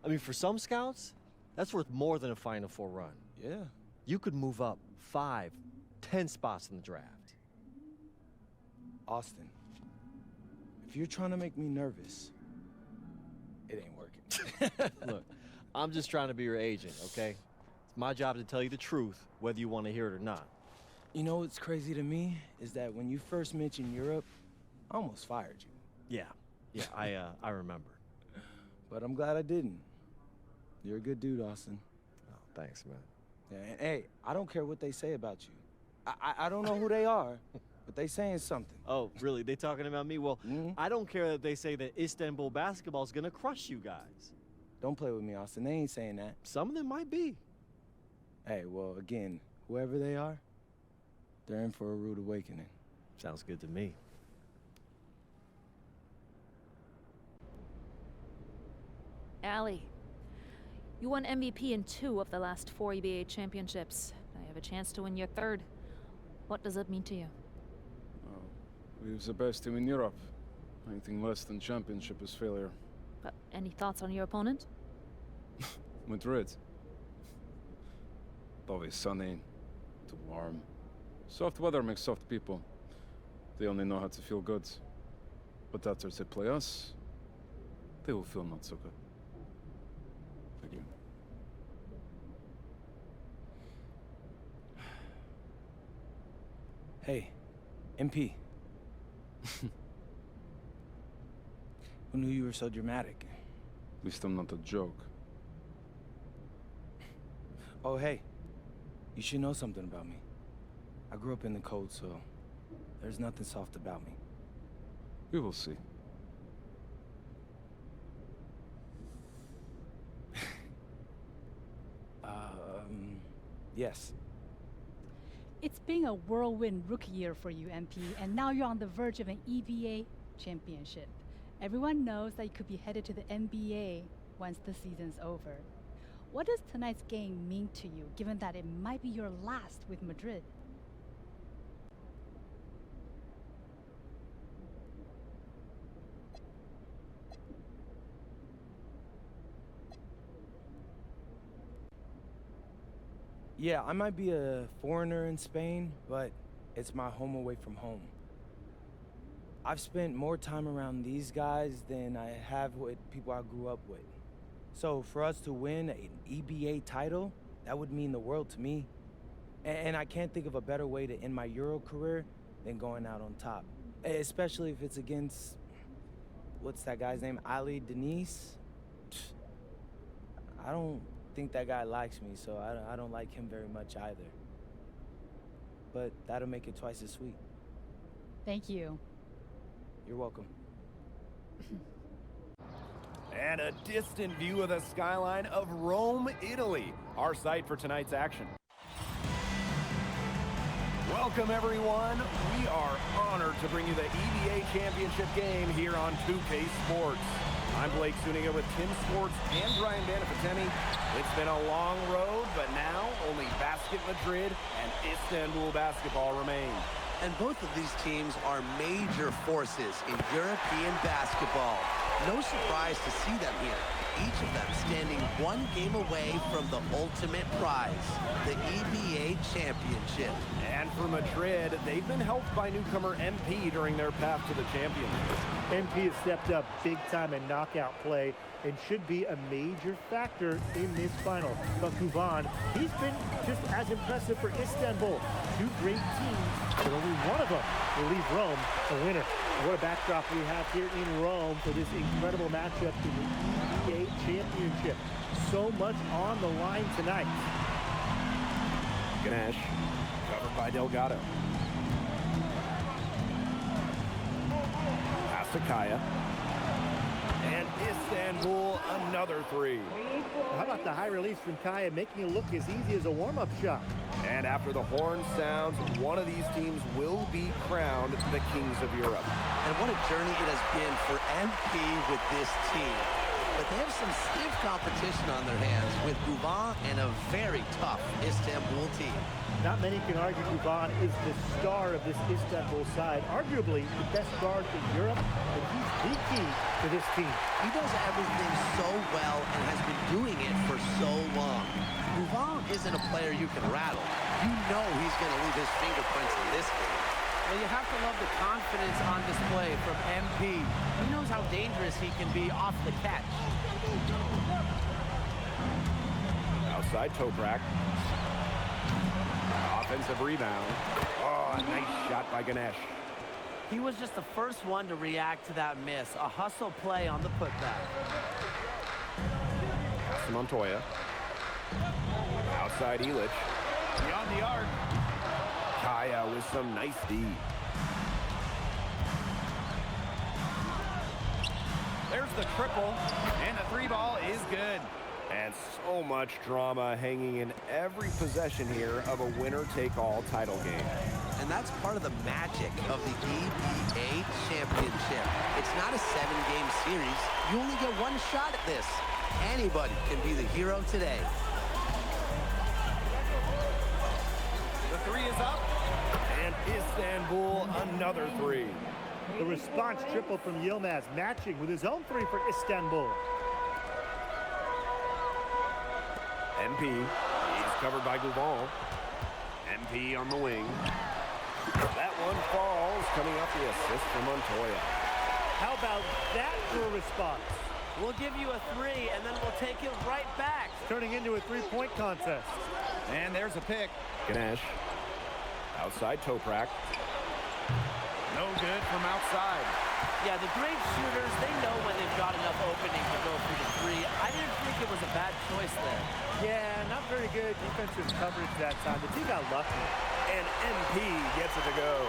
I mean, for some scouts, that's worth more than a Final Four run. Yeah. You could move up 5, 10 spots in the draft. Austin, if you're trying to make me nervous, it ain't working. Look, I'm just trying to be your agent, okay? It's my job to tell you the truth, whether you want to hear it or not. You know what's crazy to me is that when you first mentioned Europe, I almost fired you. Yeah, I remember. But I'm glad I didn't. You're a good dude, Austin. Oh, thanks, man. Yeah, and hey, I don't care what they say about you. I don't know who they are, but they saying something. Oh, really? They talking about me? Well, I don't care that they say that Istanbul basketball is going to crush you guys. Don't play with me, Austin. They ain't saying that. Some of them might be. Hey, well, again, whoever they are, they're in for a rude awakening. Sounds good to me. Allie, you won MVP in 2 of the last 4 EBA championships. Now you have a chance to win your 3rd. What does it mean to you? We're the best team in Europe. Anything less than championship is failure. Any thoughts on your opponent? Madrid. Always sunny, too warm. Soft weather makes soft people. They only know how to feel good. But after they play us, they will feel not so good. Thank you. Hey, MP. Who knew you were so dramatic? At least I'm not a joke. Oh, hey. You should know something about me. I grew up in the cold, so there's nothing soft about me. We will see. Yes. It's been a whirlwind rookie year for you, MP, and now you're on the verge of an EBA Championship. Everyone knows that you could be headed to the NBA once the season's over. What does tonight's game mean to you, given that it might be your last with Madrid? Yeah, I might be a foreigner in Spain, but it's my home away from home. I've spent more time around these guys than I have with people I grew up with. So for us to win an EBA title, that would mean the world to me. And I can't think of a better way to end my Euro career than going out on top. Especially if it's against, what's that guy's name, Ali Denise? I don't think that guy likes me, so I don't like him very much either. But that'll make it twice as sweet. Thank you. You're welcome. And a distant view of the skyline of Rome, Italy, our site for tonight's action. Welcome, everyone. We are honored to bring you the EBA Championship game here on 2K Sports. I'm Blake Zuniga with Tim Swartz and Brian Banafitemi. It's been a long road, but now only Basket Madrid and Istanbul basketball remain. And both of these teams are major forces in European basketball. No surprise to see them here. each of them standing one game away from the ultimate prize, the EBA Championship. And for Madrid, they've been helped by newcomer MP during their path to the championship. MP has stepped up big time in knockout play and should be a major factor in this final. But Guvan, he's been just as impressive for Istanbul. Two great teams, but only one of them will leave Rome a winner. What a backdrop we have here in Rome for this incredible matchup in the EBA Championship. So much on the line tonight. Ganesh, covered by Delgado. Pass to Kaya. And Istanbul, another three. How about the high release from Kaya, making it look as easy as a warm-up shot? And after the horn sounds, one of these teams will be crowned the Kings of Europe. And what a journey it has been for MP with this team. But they have some stiff competition on their hands with Guvan and a very tough Istanbul team. Not many can argue Guvan is the star of this Istanbul side, arguably the best guard in Europe, and he's the key to this team. He does everything so well and has been doing it for so long. Guvan isn't a player you can rattle. You know he's going to leave his fingerprints in this game. Well, you have to love the confidence on display from MP. He knows how dangerous he can be off the catch. Outside Toprak. Offensive rebound. Oh, a nice shot by Ganesh. He was just the first one to react to that miss. A hustle play on the putback. Pass to Montoya. Outside Illich. Beyond the arc. Kaya with some nice D. There's the triple, and the three ball is good. And so much drama hanging in every possession here of a winner-take-all title game. And that's part of the magic of the EBA Championship. It's not a 7-game series. You only get one shot at this. Anybody can be the hero today. The three is up, and Istanbul another three. The response triple from Yilmaz, matching with his own three for Istanbul. MP, he's covered by Guvan. MP on the wing. That one falls, coming off the assist from Montoya. How about that for a response? We'll give you a three, and then we'll take it right back. Turning into a three-point contest. And there's a pick. Ganesh. Outside Toprak. No good from outside. Yeah, the great shooters, they know when they've got enough opening to go for the three. I didn't think it was a bad choice there. Yeah, not very good defensive coverage that time. The team got lucky. And MP gets it to go.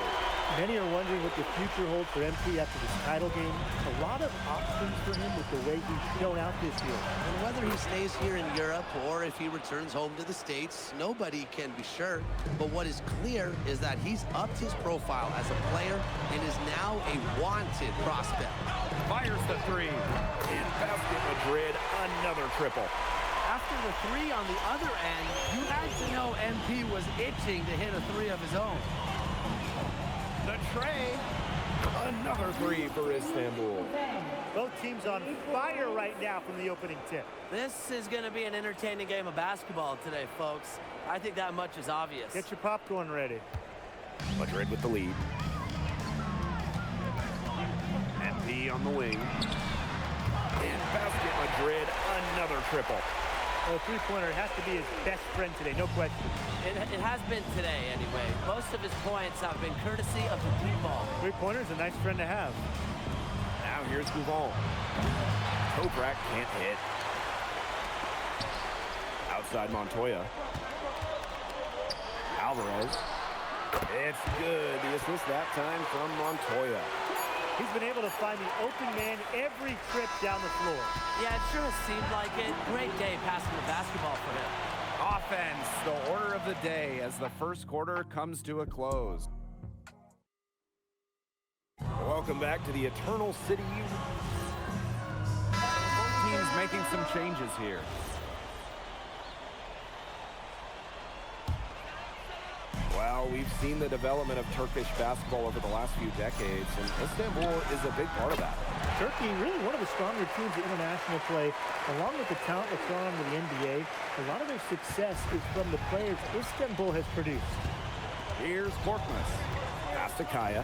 Many are wondering what the future holds for MP after this title game. A lot of options for him with the way he's shown out this year. And whether he stays here in Europe or if he returns home to the States, nobody can be sure. But what is clear is that he's upped his profile as a player and is now a wanted prospect. Fires the three. In basket Madrid, another triple. After the three on the other end, you had to know MP was itching to hit a three of his own. The tray. Another three for Istanbul. Both teams on fire right now from the opening tip. This is going to be an entertaining game of basketball today, folks. I think that much is obvious. Get your popcorn ready. Madrid with the lead. MP on the wing. In basket Madrid, another triple. A three-pointer has to be his best friend today, no question. It has been today, anyway. Most of his points have been courtesy of the three ball. Three-pointer's a nice friend to have. Now here's Guvan. Toprak can't hit. Outside Montoya. Alvarez. It's good. The assist that time from Montoya. He's been able to find the open man every trip down the floor. Yeah, it sure has seemed like it. Great day passing the basketball for him. Offense, the order of the day as the first quarter comes to a close. Welcome back to the Eternal City. Both teams making some changes here. Well, we've seen the development of Turkish basketball over the last few decades, and Istanbul is a big part of that. Turkey, really one of the stronger teams in international play, along with the talent that's gone on to the NBA. A lot of their success is from the players Istanbul has produced. Here's Korkmaz. Pass to Kaya.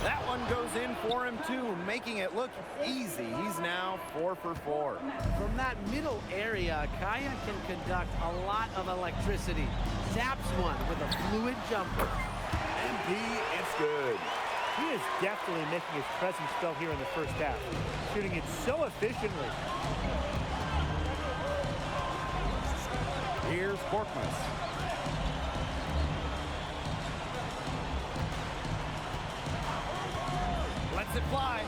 That one goes in for him, too, making it look easy. He's now 4 for 4. From that middle area, Kaya can conduct a lot of electricity. Zaps one with a fluid jumper. MP, it's good. He is definitely making his presence felt here in the first half, shooting it so efficiently. Here's Korkmaz. Lets it fly.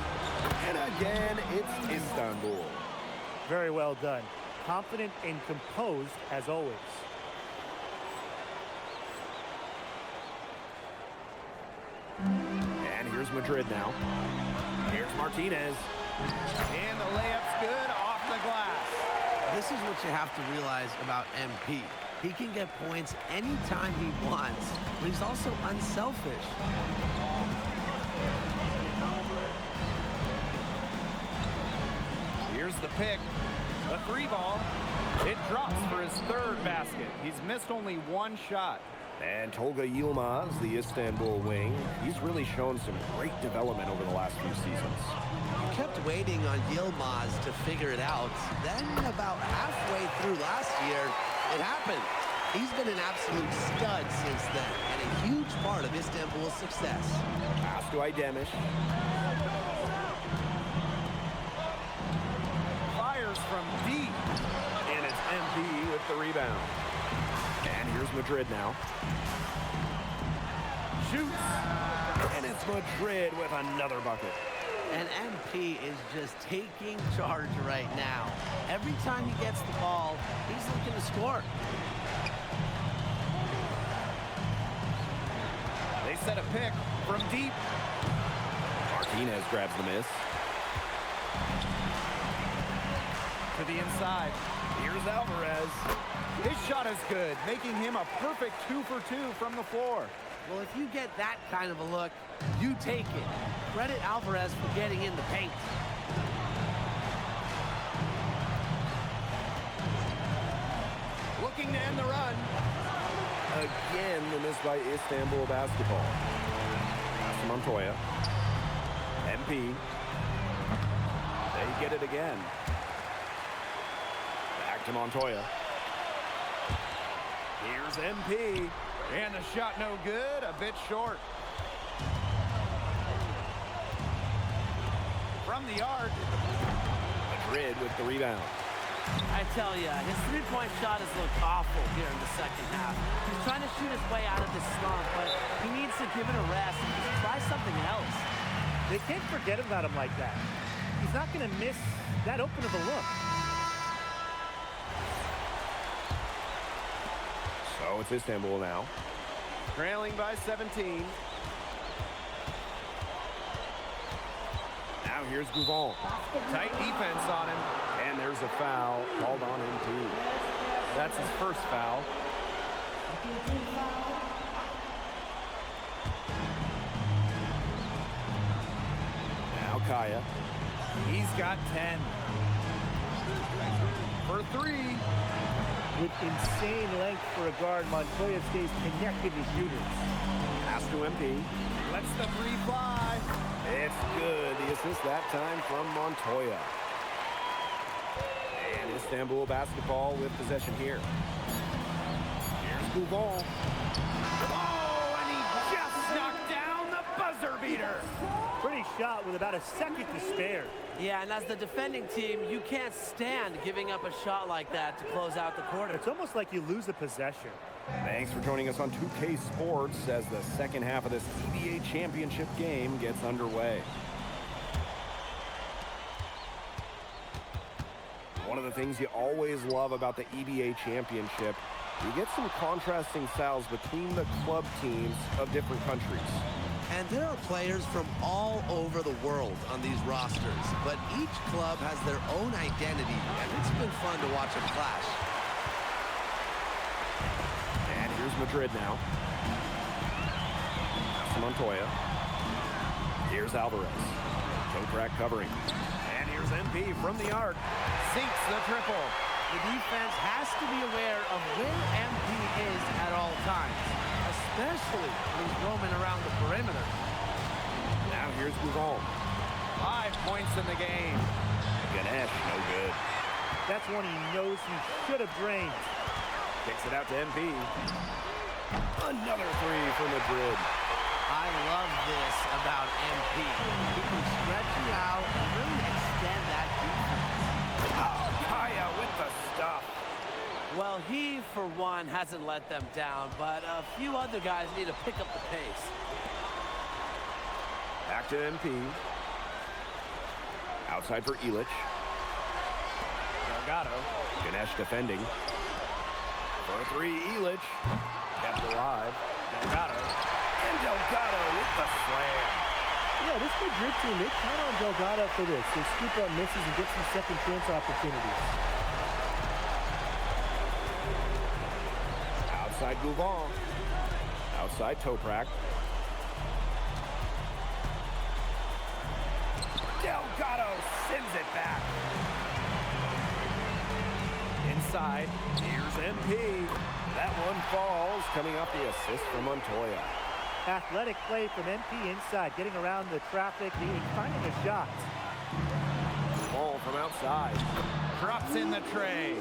And again, it's Istanbul. Very well done. Confident and composed as always. And here's Madrid now. Here's Martinez. And the layup's good off the glass. This is what you have to realize about MP. He can get points anytime he wants, but he's also unselfish. Here's the pick. The 3 ball. It drops for his 3rd basket. He's missed only 1 shot. And Tolga Yilmaz, the Istanbul wing, he's really shown some great development over the last few seasons. You kept waiting on Yilmaz to figure it out. Then about halfway through last year, it happened. He's been an absolute stud since then, and a huge part of Istanbul's success. Pass to Aydemish. Fires from deep. And it's MP with the rebound. And here's Madrid now. Shoots. And it's Madrid with another bucket. And MP is just taking charge right now. Every time he gets the ball, he's looking to score. They set a pick from deep. Martinez grabs the miss. To the inside. Here's Alvarez. His shot is good, making him a perfect 2 for 2 from the floor. Well, if you get that kind of a look, you take it. Credit Alvarez for getting in the paint. Looking to end the run. Again, the miss by Istanbul basketball. Pass to Montoya. MP. They get it again. Back to Montoya. Here's MP. And the shot no good, a bit short. From the arc. Madrid with the rebound. I tell you, his three-point shot has looked awful here in the second half. He's trying to shoot his way out of this slump, but he needs to give it a rest and just try something else. They can't forget about him like that. He's not going to miss that open of a look. So it's Istanbul now. Trailing by 17. Now here's Gouvon. Tight defense on him. And there's a foul called on him too. That's his first foul. Now Kaya. He's got 10. For 3. With insane length for a guard, Montoya stays connected to shooters. Pass to MP. Lets the 3 fly. It's good. The assist that time from Montoya. And Istanbul basketball with possession here. Here's Gouvon. Oh, and he just knocked down the buzzer beater. Pretty shot with about a second to spare. Yeah, and as the defending team, you can't stand giving up a shot like that to close out the quarter. It's almost like you lose a possession. Thanks for joining us on 2K Sports as the second half of this EBA Championship game gets underway. One of the things you always love about the EBA Championship, you get some contrasting styles between the club teams of different countries. And there are players from all over the world on these rosters, but each club has their own identity, and it's been fun to watch them clash. And here's Madrid now. That's Montoya. Here's Alvarez. Toprak covering. And here's MP from the arc. Sinks the triple. The defense has to be aware of where MP is at all times, especially when he's roaming around the perimeter. Now here's Gougon. 5 points in the game. Ganesh, no good. That's one he knows he should have drained. Kicks it out to MP. Another three for Madrid. I love this about MP. He can stretch you out and really extend that defense. Oh, Kaya with the stuff. Well, he, for one, hasn't let them down, but a few other guys need to pick up the pace. Back to MP. Outside for Illich. Delgado. Ganesh defending. For three, Illich. Kept alive. Delgado. And Delgado with the slam. Yeah, this Madrid team, they count on Delgado for this. They scoop up misses and get some second chance opportunities. Outside Gougon. Outside Toprak. Delgado sends it back. Inside, here's MP. That one falls, coming off the assist from Montoya. Athletic play from MP inside, getting around the traffic, and finding a shot. Ball from outside. Drops in the tray.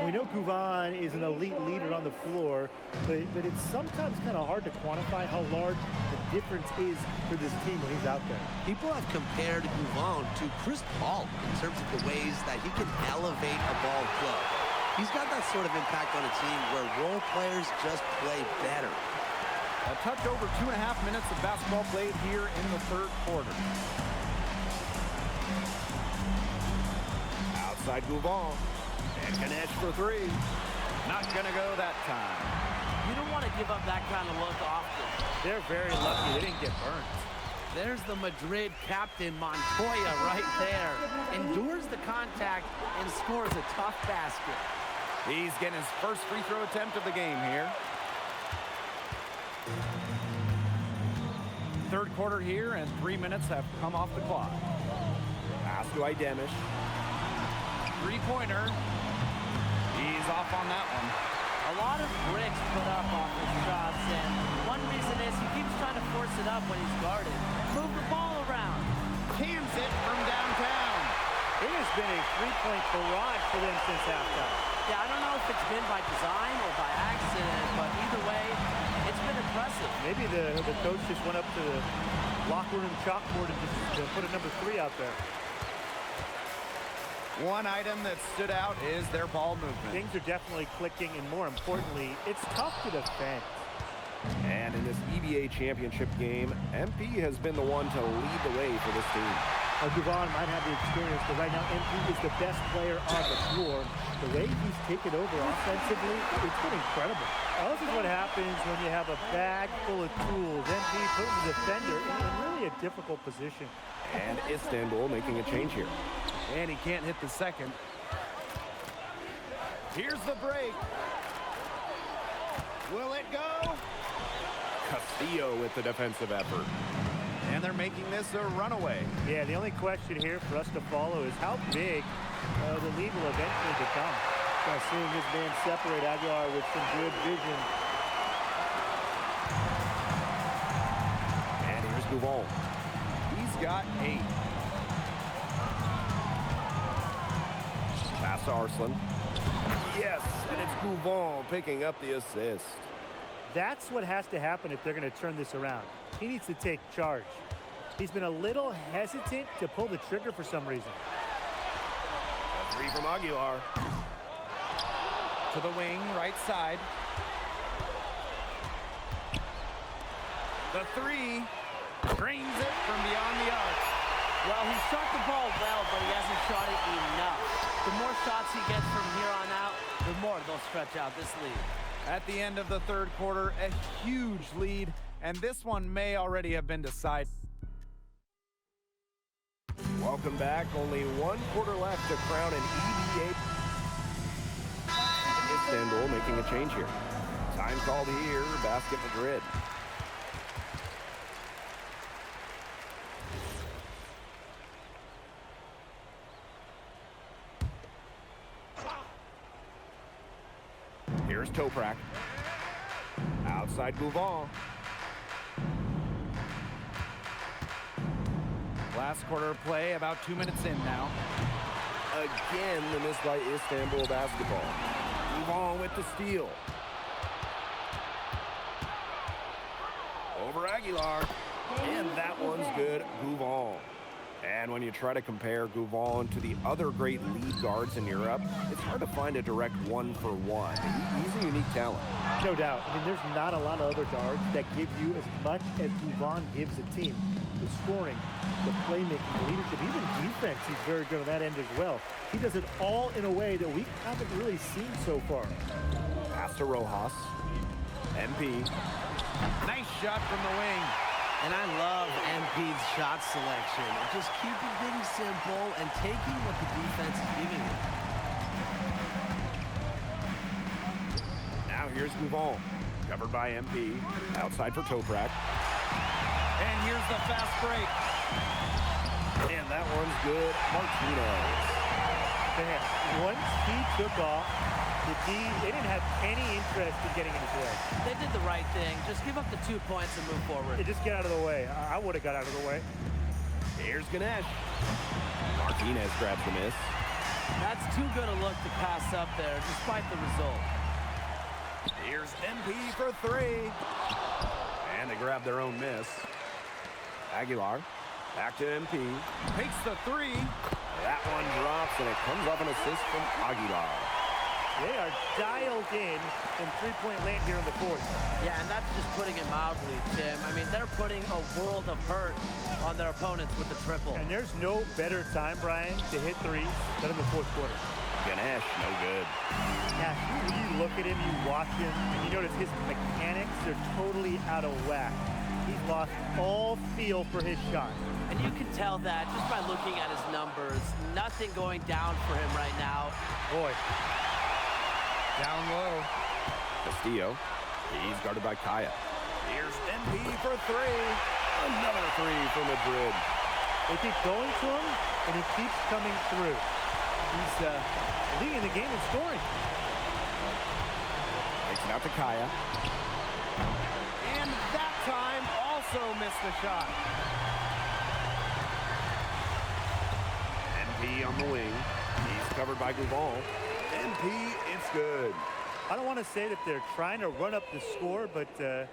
We know Gougon is an elite leader on the floor, but it's sometimes kind of hard to quantify how large the difference is for this team when he's out there. People have compared Gougon to Chris Paul in terms of the ways that he can elevate a ball club. He's got that sort of impact on a team where role players just play better. A touch over 2.5 minutes of basketball played here in the third quarter. Outside Gougon. And Ganesh for three. Not gonna go that time. You don't want to give up that kind of look often. They're very lucky they didn't get burnt. There's the Madrid captain, Montoya, right there. Endures the contact and scores a tough basket. He's getting his first free throw attempt of the game here. Third quarter here, and 3 minutes have come off the clock. Pass to Idemish. Three-pointer. He's off on that one. A lot of bricks put up off his shots, and one reason is he keeps trying to force it up when he's guarded. Move the ball around. Cans it from downtown. It has been a three-point barrage for them since halftime. Yeah, I don't know if it's been by design or by accident, but either way, it's been impressive. Maybe the coach just went up to the locker room chalkboard and just put a number 3 out there. One item that stood out is their ball movement. Things are definitely clicking, and more importantly, it's tough to defend. And in this EBA Championship game, MP has been the one to lead the way for this team. Gougon might have the experience, but right now MP is the best player on the floor. The way he's taken over offensively, it's been incredible. This is what happens when you have a bag full of tools. MP putting the defender in really a difficult position. And Istanbul making a change here. And he can't hit the second. Here's the break. Will it go? Castillo with the defensive effort. And they're making this a runaway. Yeah, the only question here for us to follow is how big the lead will eventually become. Seeing his man separate Aguilar with some good vision. And here's Gougon. He's got 8. Pass to Arslan. Yes, and it's Gougon picking up the assist. That's what has to happen if they're going to turn this around. He needs to take charge. He's been a little hesitant to pull the trigger for some reason. A three from Aguilar. To the wing, right side. The three drains it from beyond the arc. Well, he shot the ball well, but he hasn't shot it enough. The more shots he gets from here on out, the more they'll stretch out this lead. At the end of the third quarter, a huge lead, and this one may already have been decided. Welcome back. Only 1 quarter left to crown an EBA. Istanbul making a change here. Time called here, Basket Madrid. Here's Toprak. Outside Gouvon. Last quarter of play, about 2 minutes in now. Again, the miss by Istanbul basketball. Gouvon with the steal. Over Aguilar. And that one's good. Gouvon. And when you try to compare Gouvon to the other great lead guards in Europe, it's hard to find a direct one-for-one. He's a unique talent. No doubt. I mean, there's not a lot of other guards that give you as much as Gouvon gives a team. The scoring, the playmaking, the leadership, even defense, he's very good on that end as well. He does it all in a way that we haven't really seen so far. Pass to Rojas. MP. Nice shot from the wing. And I love MP's shot selection. Just keeping things simple and taking what the defense is giving him. Now here's Gouvon. Covered by MP. Outside for Toprak. And here's the fast break. And that one's good. Martinez. Once he took off, they didn't have any interest in getting in his way. They did the right thing. Just give up the 2 points and move forward. Just get out of the way. I would have got out of the way. Here's Ganesh. Martinez grabs the miss. That's too good a look to pass up there, despite the result. Here's MP for three. And they grab their own miss. Aguilar. Back to MP. Takes the three. That one drops, and it comes off an assist from Aguilar. They are dialed in from three-point land here in the fourth. Yeah, and that's just putting it mildly, Tim. I mean, they're putting a world of hurt on their opponents with the triple. And there's no better time, Brian, to hit threes than in the fourth quarter. Ganesh, no good. Yeah, you look at him, you watch him, and you notice his mechanics are totally out of whack. He's lost all feel for his shot. And you can tell that just by looking at his numbers. Nothing going down for him right now. Boy. Down low. Castillo. He's guarded by Kaya. Here's MP for three. Another three for Madrid. They keep going to him, and he keeps coming through. He's leading the game in scoring. Takes it out to Kaya. And that time also missed the shot. MP on the wing. He's covered by Gouvon. MP, it's good. I don't want to say that they're trying to run up the score, but they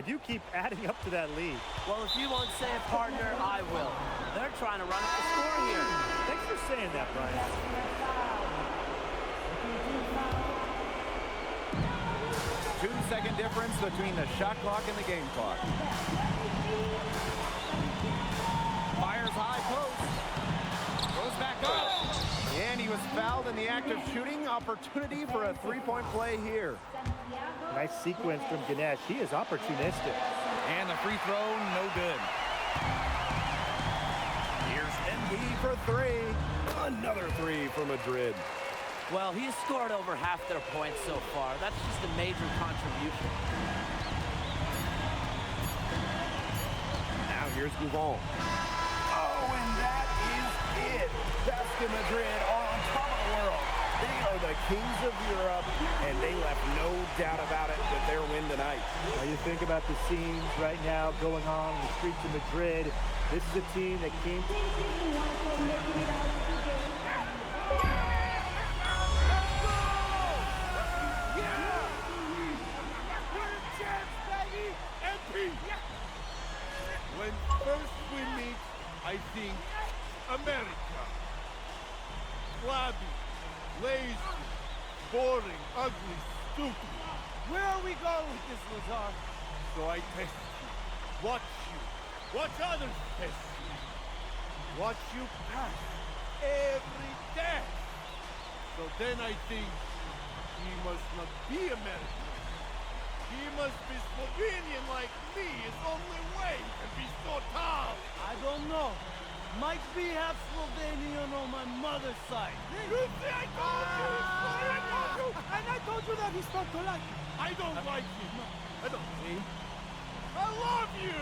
do keep adding up to that lead. Well, if you won't say it, partner, I will. They're trying to run up the score here. Thanks for saying that, Brian. 2-second difference between the shot clock and the game clock. Fires high post. Goes back up. And he was fouled in the act of shooting. Opportunity for a three-point play here. Nice sequence from Ganesh. He is opportunistic. And the free throw, no good. Here's MP for three. Another three for Madrid. Well, he's scored over half their points so far. That's just a major contribution. Now here's Gouvon. Oh, and that is it. Basket Madrid are on top of the world. They are the kings of Europe, and they left no doubt about it with their win tonight. Now you think about the scenes right now going on in the streets of Madrid. This is a team that came... When first we meet, I think America. Flabby, lazy, boring, ugly, stupid. Where are we going with this, Lazar? So I test you, watch others test you. Watch you pass every test. So then I think he must not be American. He must be Slovenian like me. It's only way he can be so tough. I don't know. Might be. MP half Slovenian on my mother's side. You see, I told you! I told you! And I told you that he spoke to like. I don't like him. I don't see. I love you!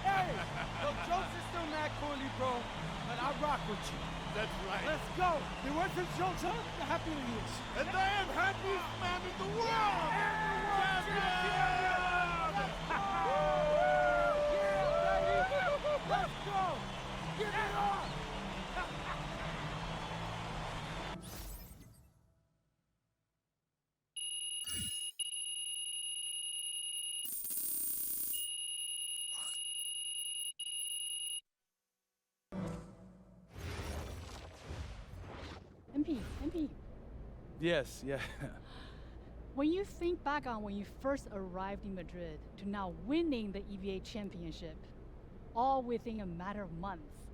Hey, the jokes are still mad corny, bro, but I rock with you. That's right. Let's go. The worse the jokes are, the happier he is. And I am happiest man in the world! Let's go. Give it up. MP, Yes, yeah. when you think back on when you first arrived in Madrid to now winning the EBA Championship, all within a matter of months,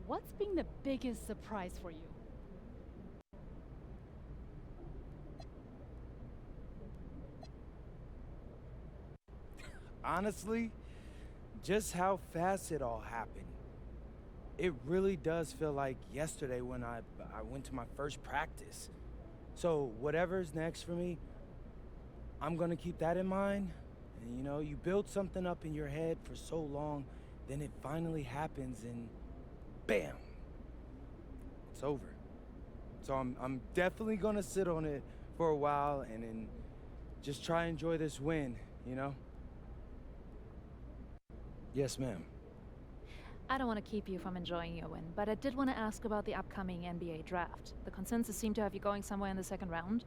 what's been the biggest surprise for you? Honestly, just how fast it all happened. It really does feel like yesterday when I went to my first practice. So whatever's next for me, I'm gonna keep that in mind. And you know, you build something up in your head for so long, then it finally happens and bam, it's over. So I'm definitely gonna sit on it for a while and then just try and enjoy this win, you know? Yes, ma'am. I don't want to keep you from enjoying your win, but I did want to ask about the upcoming NBA draft. The consensus seemed to have you going somewhere in the second round.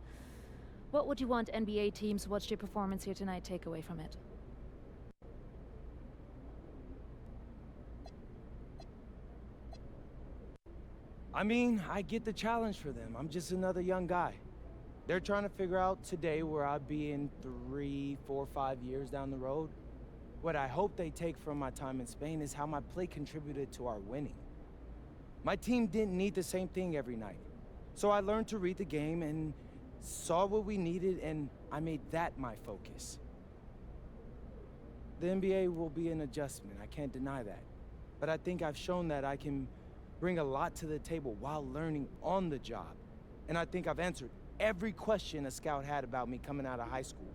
What would you want NBA teams who watched your performance here tonight take away from it? I mean, I get the challenge for them. I'm just another young guy. They're trying to figure out today where I'd be in 3, 4, 5 years down the road. What I hope they take from my time in Spain is how my play contributed to our winning. My team didn't need the same thing every night. So I learned to read the game and saw what we needed, and I made that my focus. The NBA will be an adjustment, I can't deny that. But I think I've shown that I can bring a lot to the table while learning on the job. And I think I've answered every question a scout had about me coming out of high school.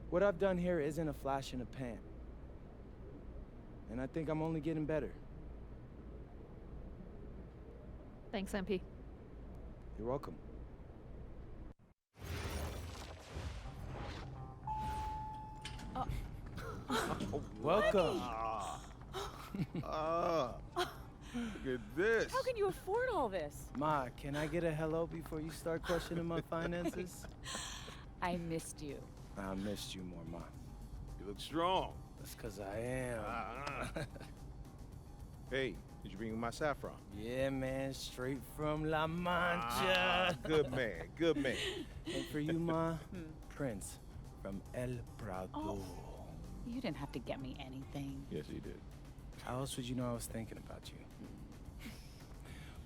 What I've done here isn't a flash in the pan. And I think I'm only getting better. Thanks, MP. You're welcome. Welcome. Look at this. How can you afford all this? Ma, can I get a hello before you start questioning my finances? I missed you. I missed you more, Ma. You look strong. That's because I am. Hey, did you bring my saffron? Yeah, man, straight from La Mancha. Good man, good man. And for you, Ma, Prince from El Prado. Oh, you didn't have to get me anything. Yes, he did. How else would you know I was thinking about you?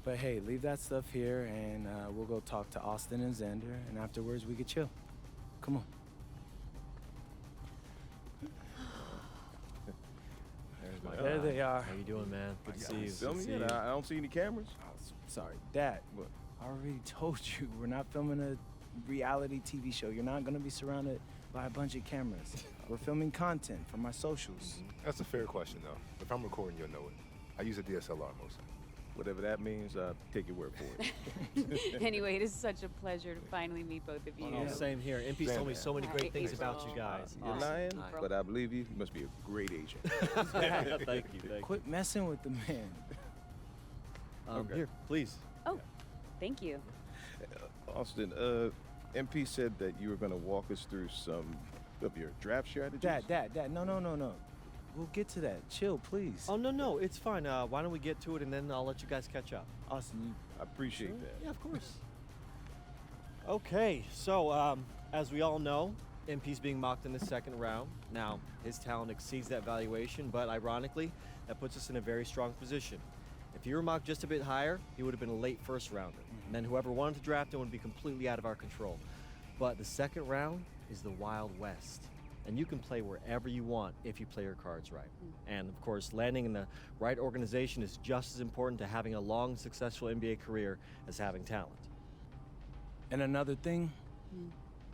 But hey, leave that stuff here, and we'll go talk to Austin and Xander, and afterwards we could chill. Come on. There they are. How you doing, man? Good to see you. Filming it? I don't see any cameras. Oh, sorry, Dad. What? I already told you, we're not filming a reality TV show. You're not gonna be surrounded by a bunch of cameras. We're filming content for my socials. That's a fair question, though. If I'm recording, you'll know it. I use a DSLR mostly. Whatever that means, take your word for it. Anyway, it is such a pleasure to finally meet both of you. Oh, same here. MP's told me so many great things about you guys. You're lying, but I believe you. You must be a great agent. Thank you. Quit messing with the man. Okay. Here, please. Oh, thank you. Austin, MP said that you were going to walk us through some of your draft strategies. Dad, no. We'll get to that. Chill, please. Oh, no, it's fine. Why don't we get to it, and then I'll let you guys catch up. Austin, I appreciate that. Yeah, of course. Okay, so as we all know, MP's being mocked in the second round. Now, his talent exceeds that valuation, but ironically, that puts us in a very strong position. If he were mocked just a bit higher, he would have been a late first rounder. And then whoever wanted to draft him would be completely out of our control. But the second round is the Wild West. And you can play wherever you want if you play your cards right. And of course, landing in the right organization is just as important to having a long, successful NBA career as having talent. And another thing,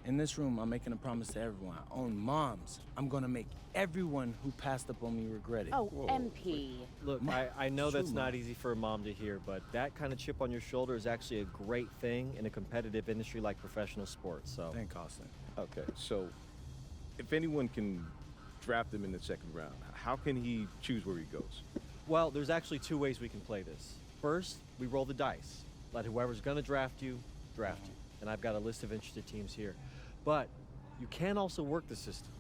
in this room, I'm making a promise to everyone. I own moms. I'm gonna make everyone who passed up on me regret it. Oh, MP. Look, I know that's True, not Mom. easy for a mom to hear, but that kind of chip on your shoulder is actually a great thing in a competitive industry like professional sports. So, Thank Austin. Okay, so if anyone can draft him in the second round, how can he choose where he goes? well, there's actually two ways we can play this. First, we roll the dice. Let whoever's going to draft you, draft you. And I've got a list of interested teams here. But you can also work the system.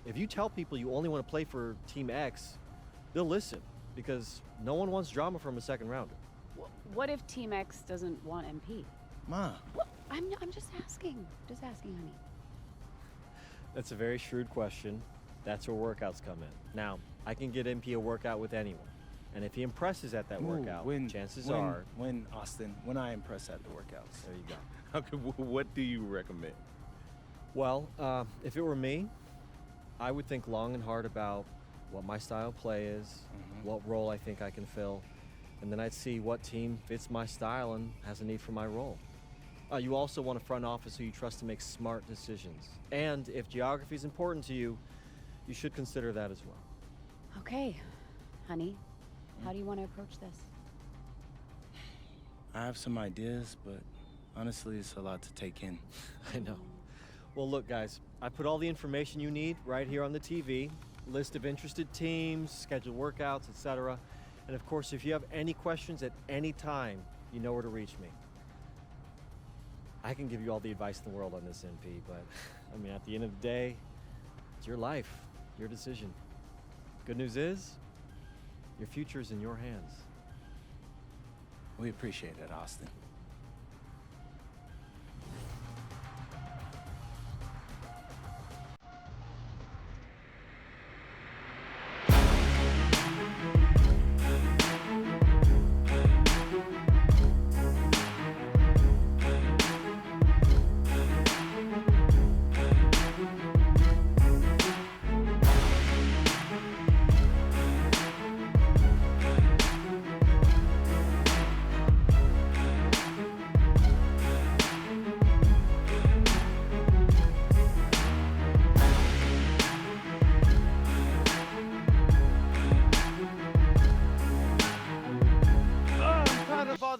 If you tell people you only want to play for Team X, they'll listen because no one wants drama from a second rounder. What if Team X doesn't want MP? Ma. I'm just asking. Just asking, honey. That's a very shrewd question. That's where workouts come in. Now, I can get MP a workout with anyone. And if he impresses at that workout, chances are... When, Austin, when I impress at the workouts. There you go. Okay, what do you recommend? Well, if it were me, I would think long and hard about what my style of play is, what role I think I can fill, and then I'd see what team fits my style and has a need for my role. You also want a front office who you trust to make smart decisions. And if geography is important to you, you should consider that as well. Okay, honey. How do you want to approach this? I have some ideas, but honestly, it's a lot to take in. I know. Well, look, guys, I put all the information you need right here on the TV. List of interested teams, scheduled workouts, etc. And of course, if you have any questions at any time, you know where to reach me. I can give you all the advice in the world on this, MP, but I mean, at the end of the day, it's your life, your decision. Good news is, your future is in your hands. We appreciate it, Austin.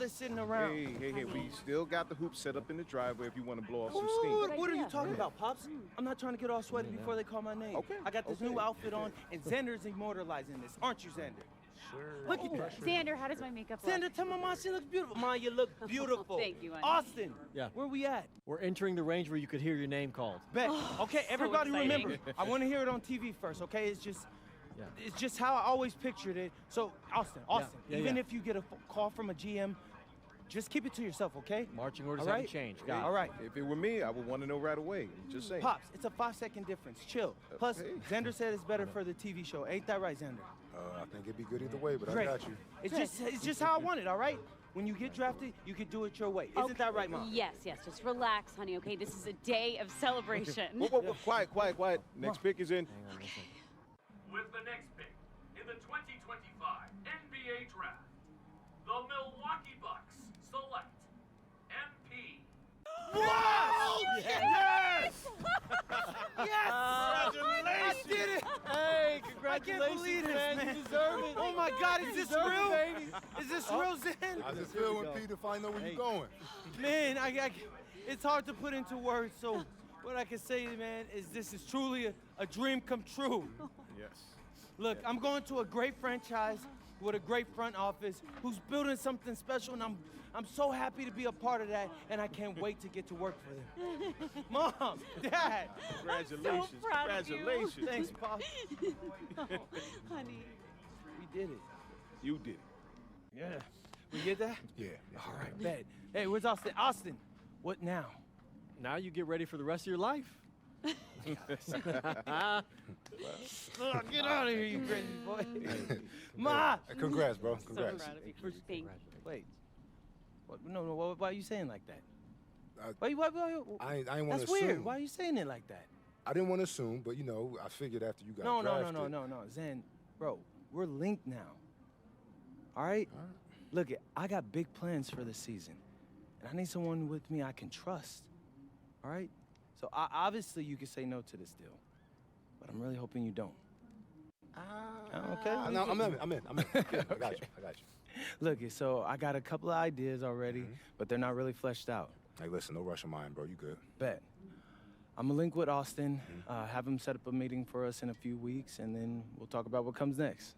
Sitting around. Hey, we still got the hoop set up in the driveway if you want to blow off some steam. What are you talking about, Pops? I'm not trying to get all sweaty before they call my name. Okay. I got this new outfit on, and Xander's immortalizing this. Aren't you, Xander? Sure. Look at that. Xander, how does my makeup look? Xander, tell my mom she looks beautiful. Ma, you look beautiful. Thank you, honey. Austin. Yeah. Where we at? We're entering the range where you could hear your name called. Bet. Okay, so everybody exciting. remember, I want to hear it on TV first, okay? It's just how I always pictured it. So, Austin, even if you get a call from a GM, just keep it to yourself, okay? Marching orders All right? haven't changed. All right. If it were me, I would want to know right away. Just saying. Pops, it's a 5-second difference. Chill. Plus, Xander said it's better for the TV show. Ain't that right, Xander? I think it'd be good either way, but Great. I got you. It's just how I want it, all right? When you get drafted, you can do it your way. Isn't that right, Mom? Yes. Just relax, honey, okay? This is a day of celebration. Whoa, quiet. Next pick is in. With the next pick in the 2025 NBA Draft, the Milwaukee Bucks select MP. Wow! Yes! Congratulations! I did it! Hey, I can't believe this, man. You deserve it. Oh my God, is this real? Is this real, Zen? How's it feel when Peter finds out where you're going? Man, it's hard to put into words, so what I can say, man, is this is truly a dream come true. Yes. Look, I'm going to a great franchise with a great front office who's building something special, and I'm so happy to be a part of that, and I can't wait to get to work for them. Mom, Dad. Congratulations. So proud of you. Congratulations. Thanks, Pop. Oh, honey. We did it. You did it. Yeah. We get that? Yeah. All right, bet. Hey, where's Austin? Austin, what now? Now you get ready for the rest of your life. Get out of here, you crazy boy. Ma! Congrats, bro. Congrats. So proud of you. Thank you. Wait. What, no, why are you saying like that? I ain't want to That's assume. weird. Why are you saying it like that? I didn't want to assume, but, you know, I figured after you got drafted. No. Zen, bro, we're linked now. All right? Look, I got big plans for this season, and I need someone with me I can trust. All right? So obviously you can say no to this deal, but I'm really hoping you don't. Okay? No, I'm in. I got you. Look, so I got a couple of ideas already, but they're not really fleshed out. Hey, listen, no rush of mine, bro. You good. Bet. I'm gonna link with Austin, have him set up a meeting for us in a few weeks, and then we'll talk about what comes next.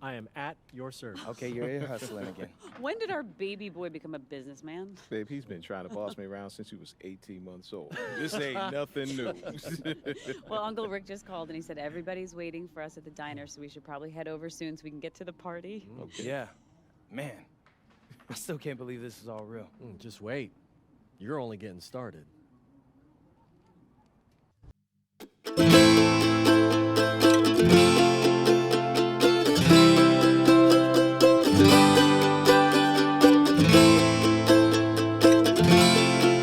I am at your service. Okay, you're hustling again. When did our baby boy become a businessman? Babe, he's been trying to boss me around since he was 18 months old. This ain't nothing new. Well, Uncle Rick just called and he said everybody's waiting for us at the diner, so we should probably head over soon so we can get to the party. Okay. Yeah. Man, I still can't believe this is all real. Just wait. You're only getting started.